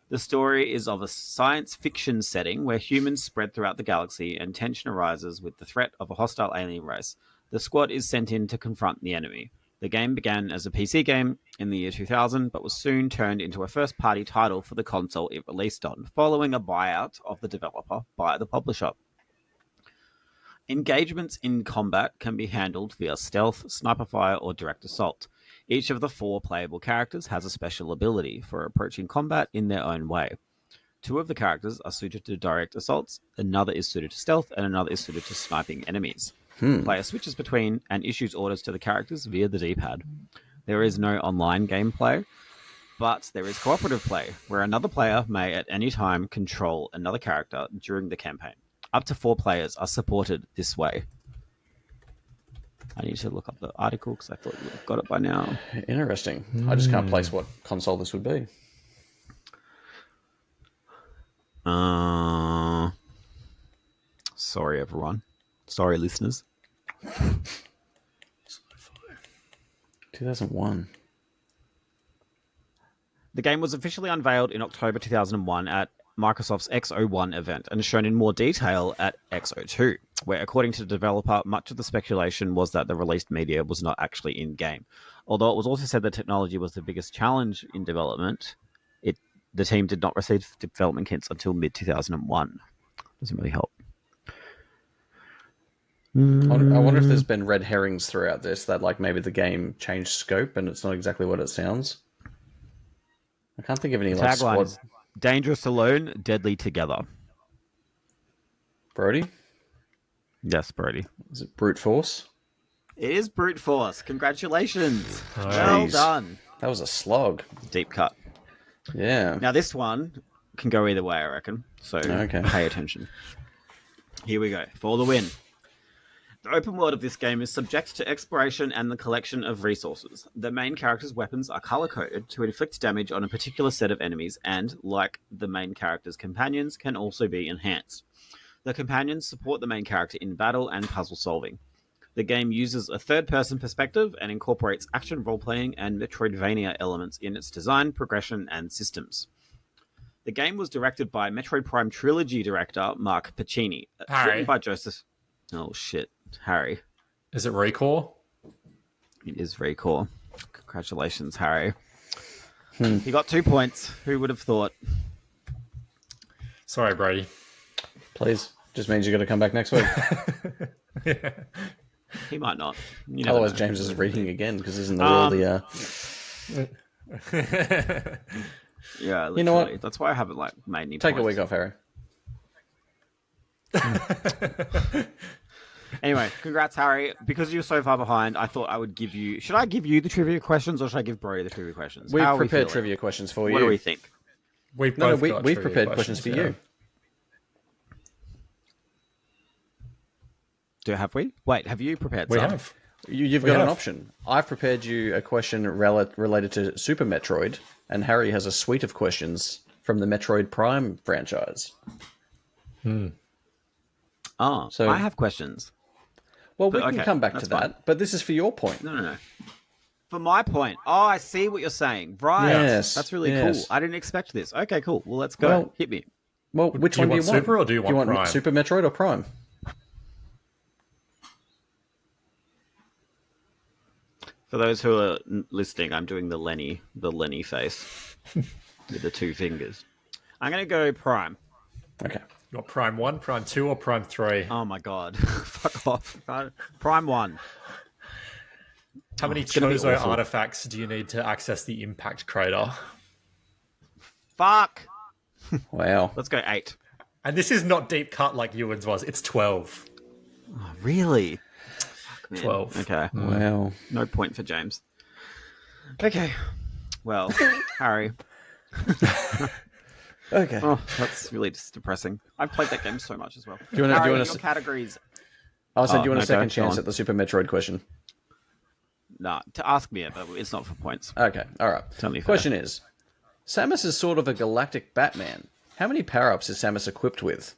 Speaker 1: The story is of a science fiction setting where humans spread throughout the galaxy and tension arises with the threat of a hostile alien race. The squad is sent in to confront the enemy. The game began as a PC game in the year 2000, but was soon turned into a first-party title for the console it released on, following a buyout of the developer by the publisher. Engagements in combat can be handled via stealth, sniper fire, or direct assault. Each of the 4 playable characters has a special ability for approaching combat in their own way. 2 of the characters are suited to direct assaults, another is suited to stealth, and another is suited to sniping enemies. The player switches between and issues orders to the characters via the D-pad. There is no online gameplay, but there is cooperative play, where another player may at any time control another character during the campaign. Up to 4 players are supported this way. I need to look up the article because I thought you would have got it by now.
Speaker 2: Interesting. I just can't place what console this would be.
Speaker 1: Sorry, everyone. Sorry, listeners.
Speaker 2: 2001.
Speaker 1: The game was officially unveiled in October 2001 at Microsoft's X01 event and shown in more detail at X02, where, according to the developer, much of the speculation was that the released media was not actually in-game. Although it was also said that technology was the biggest challenge in development, the team did not receive development kits until mid-2001. Doesn't really help.
Speaker 2: I wonder if there's been red herrings throughout this, that like maybe the game changed scope and it's not exactly what it sounds. I can't think of any like
Speaker 1: Tagline is dangerous alone, deadly together.
Speaker 2: Brody?
Speaker 1: Yes, Brody.
Speaker 2: Is it brute force?
Speaker 1: It is brute force. Congratulations.
Speaker 3: Oh,
Speaker 1: well
Speaker 2: geez.
Speaker 1: done.
Speaker 2: That was a slog.
Speaker 1: Deep cut.
Speaker 2: Yeah.
Speaker 1: Now this one can go either way, I reckon. So pay attention. Here we go. For the win. The open world of this game is subject to exploration and the collection of resources. The main character's weapons are color-coded to inflict damage on a particular set of enemies and, like the main character's companions, can also be enhanced. The companions support the main character in battle and puzzle solving. The game uses a third-person perspective and incorporates action role-playing and Metroidvania elements in its design, progression, and systems. The game was directed by Metroid Prime trilogy director Mark Pacini. Written by Joseph... Oh, shit. Harry.
Speaker 3: Is it Recore?
Speaker 1: It is Recore. Congratulations, Harry. He got 2 points. Who would have thought?
Speaker 3: Sorry, Brady.
Speaker 2: Please. Just means you got to come back next week.
Speaker 3: Yeah.
Speaker 1: He might not.
Speaker 2: Otherwise, James is reading again because isn't there all the...
Speaker 1: Yeah, literally.
Speaker 2: You know what?
Speaker 1: That's why I haven't made any
Speaker 2: Take
Speaker 1: points.
Speaker 2: a week off, Harry.
Speaker 1: Anyway, congrats, Harry. Because you're so far behind, I thought I would give you... Should I give you the trivia questions or should I give Brody the trivia questions?
Speaker 2: We've
Speaker 1: How are we
Speaker 2: prepared
Speaker 1: feeling?
Speaker 2: trivia questions for you.
Speaker 1: What do we think?
Speaker 3: We've
Speaker 2: prepared questions for you.
Speaker 1: Have we? Wait, have you prepared
Speaker 3: We
Speaker 1: some?
Speaker 3: have.
Speaker 2: You've got an option. I've prepared you a question related to Super Metroid, and Harry has a suite of questions from the Metroid Prime franchise.
Speaker 1: Oh,
Speaker 2: So-
Speaker 1: I have questions.
Speaker 2: Well, we
Speaker 1: But,
Speaker 2: can
Speaker 1: okay,
Speaker 2: come back to
Speaker 1: that's
Speaker 2: that,
Speaker 1: fine.
Speaker 2: but this is for your point.
Speaker 1: No. For my point. Oh, I see what you're saying. Right.
Speaker 2: Yes,
Speaker 1: That's really
Speaker 2: yes.
Speaker 1: cool. I didn't expect this. Okay, cool. Well, let's go.
Speaker 2: Well-
Speaker 1: Hit me.
Speaker 2: Well, which
Speaker 3: Do you
Speaker 2: one do you
Speaker 3: want
Speaker 2: want?
Speaker 3: Super or do you want Prime?
Speaker 2: Super Metroid or Prime?
Speaker 1: For those who are listening, I'm doing the Lenny face with the 2 fingers. I'm going to go Prime.
Speaker 2: Okay.
Speaker 3: You want Prime 1, Prime 2, or Prime 3?
Speaker 1: Oh my god. Fuck off. Prime 1.
Speaker 3: How many
Speaker 1: gonna be
Speaker 3: Chozo
Speaker 1: awful.
Speaker 3: artifacts do you need to access the impact crater?
Speaker 1: Fuck.
Speaker 2: Wow.
Speaker 1: Let's go 8.
Speaker 3: And this is not deep cut like Ewan's was. It's 12.
Speaker 1: Oh, really? Fuck, man.
Speaker 3: 12.
Speaker 1: Okay.
Speaker 2: Wow.
Speaker 1: No point for James. Okay. Well, Harry.
Speaker 2: Okay.
Speaker 1: Oh, that's really just depressing. I've played that game so much as well.
Speaker 2: Do you wanna-
Speaker 1: Harry,
Speaker 2: do you wanna
Speaker 1: your
Speaker 2: s-
Speaker 1: categories...
Speaker 2: I said,
Speaker 1: Oh,
Speaker 2: do you want a
Speaker 1: okay,
Speaker 2: second
Speaker 1: go
Speaker 2: chance
Speaker 1: on.
Speaker 2: at the Super Metroid question?
Speaker 1: Nah, to ask me it, but it's not for points.
Speaker 2: Okay, all right.
Speaker 1: Totally fair.
Speaker 2: Question is, Samus is sort of a galactic Batman. How many power-ups is Samus equipped with?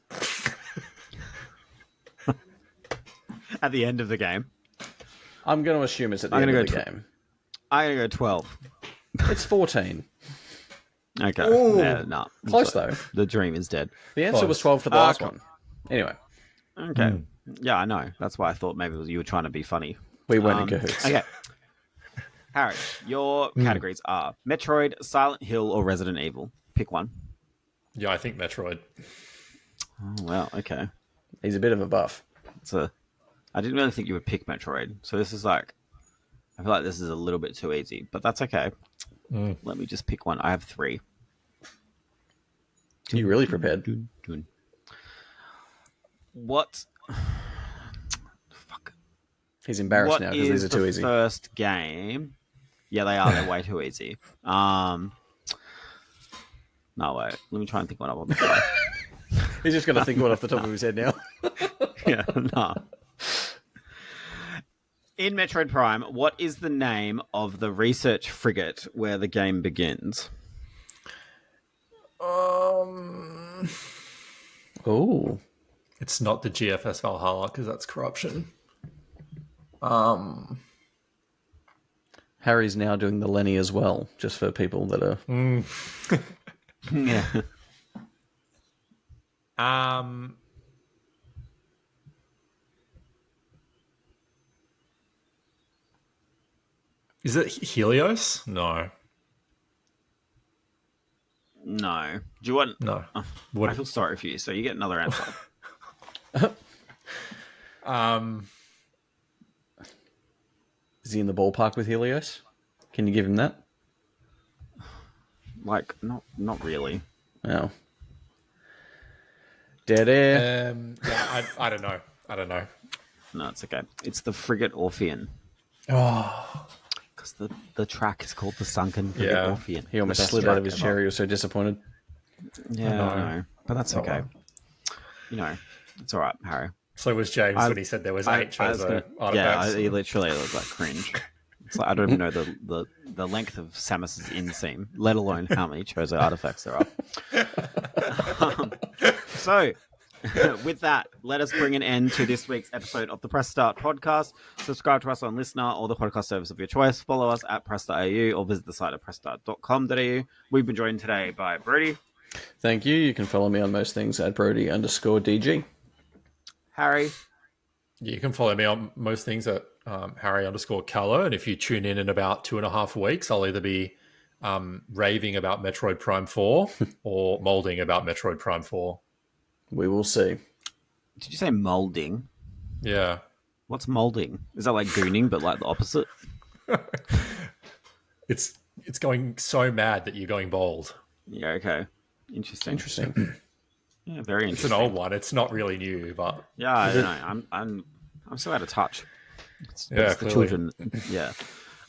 Speaker 1: At the end of the game.
Speaker 2: I'm going to assume it's at the
Speaker 1: I'm
Speaker 2: end
Speaker 1: gonna
Speaker 2: of the
Speaker 1: go
Speaker 2: game.
Speaker 1: I'm going to go 12.
Speaker 2: It's 14.
Speaker 1: Okay.
Speaker 2: Ooh.
Speaker 1: Yeah, no.
Speaker 2: Close, though.
Speaker 1: The dream is dead.
Speaker 2: The answer
Speaker 3: Close.
Speaker 2: was 12 for the
Speaker 1: Ah,
Speaker 2: last
Speaker 1: okay.
Speaker 2: one. Anyway,
Speaker 1: Okay. Yeah, I know. That's why I thought maybe you were trying to be funny.
Speaker 2: we weren't in cahoots.
Speaker 1: Okay. Harry, your categories are Metroid, Silent Hill, or Resident Evil. Pick one.
Speaker 3: Yeah, I think Metroid.
Speaker 1: Oh, wow. Okay.
Speaker 2: He's a bit of a buff.
Speaker 1: It's a I didn't really think you would pick Metroid, so this is like, I feel like this is a little bit too easy, but that's okay. Let me just pick one. I have 3.
Speaker 2: You really prepared?
Speaker 1: What? Fuck.
Speaker 2: He's embarrassed
Speaker 1: What
Speaker 2: now because these are too easy.
Speaker 1: First game? Yeah, they are. They're way too easy. No, wait. Let me try and think one up on the fly.
Speaker 2: He's just going to think one off the top of his head now.
Speaker 1: Yeah, no. In Metroid Prime, what is the name of the research frigate where the game begins?
Speaker 2: Oh.
Speaker 3: It's not the GFS Valhalla because that's corruption.
Speaker 2: Harry's now doing the Lenny as well, just for people that are...
Speaker 1: Yeah.
Speaker 3: Is it Helios? No.
Speaker 1: No. Do you want...
Speaker 3: No.
Speaker 1: I feel sorry for you, so you get another answer.
Speaker 2: Is he in the ballpark with Helios? Can you give him that?
Speaker 1: Like, not really.
Speaker 2: No. Dead air.
Speaker 3: Yeah, I don't know. I don't know.
Speaker 1: No, it's okay. It's the frigate Orphean.
Speaker 3: Oh.
Speaker 1: Because the track is called the Sunken Frigate Orphean.
Speaker 2: He almost slid out of his chair. He was so disappointed.
Speaker 1: Yeah, I know. But that's okay. You know, it's all right, Harry.
Speaker 3: So was James when he said there was 8 Chozo artifacts.
Speaker 1: Yeah, he literally was like cringe. It's like, I don't even know the length of Samus's inseam, let alone how many Chozo artifacts there are. So, with that, let us bring an end to this week's episode of the Press Start podcast. Subscribe to us on Listener or the podcast service of your choice. Follow us at press.au or visit the site at pressstart.com.au. We've been joined today by Brody.
Speaker 2: Thank you. You can follow me on most things at Brody_DG.
Speaker 1: Harry.
Speaker 3: You can follow me on most things at Harry_Callow. And if you tune in about 2.5 weeks, I'll either be raving about Metroid Prime 4 or molding about Metroid Prime 4.
Speaker 2: We will see.
Speaker 1: Did you say molding?
Speaker 3: Yeah.
Speaker 1: What's molding? Is that like gooning, but like the opposite?
Speaker 3: It's going so mad that you're going bold.
Speaker 1: Yeah, okay. Interesting. Yeah, very interesting.
Speaker 3: It's an old one. It's not really new, but
Speaker 1: yeah, I don't know. I'm so out of touch. It's the children. Yeah.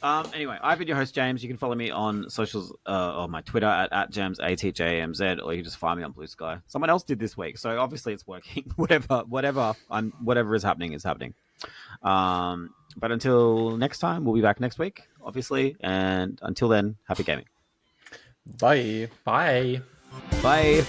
Speaker 1: Anyway, I've been your host, James. You can follow me on socials, on my Twitter at JamesATJAMZ, or you can just find me on Blue Sky. Someone else did this week, so obviously it's working. whatever is happening is happening. But until next time, we'll be back next week, obviously. And until then, happy gaming.
Speaker 2: Bye.
Speaker 3: Bye.
Speaker 1: Bye.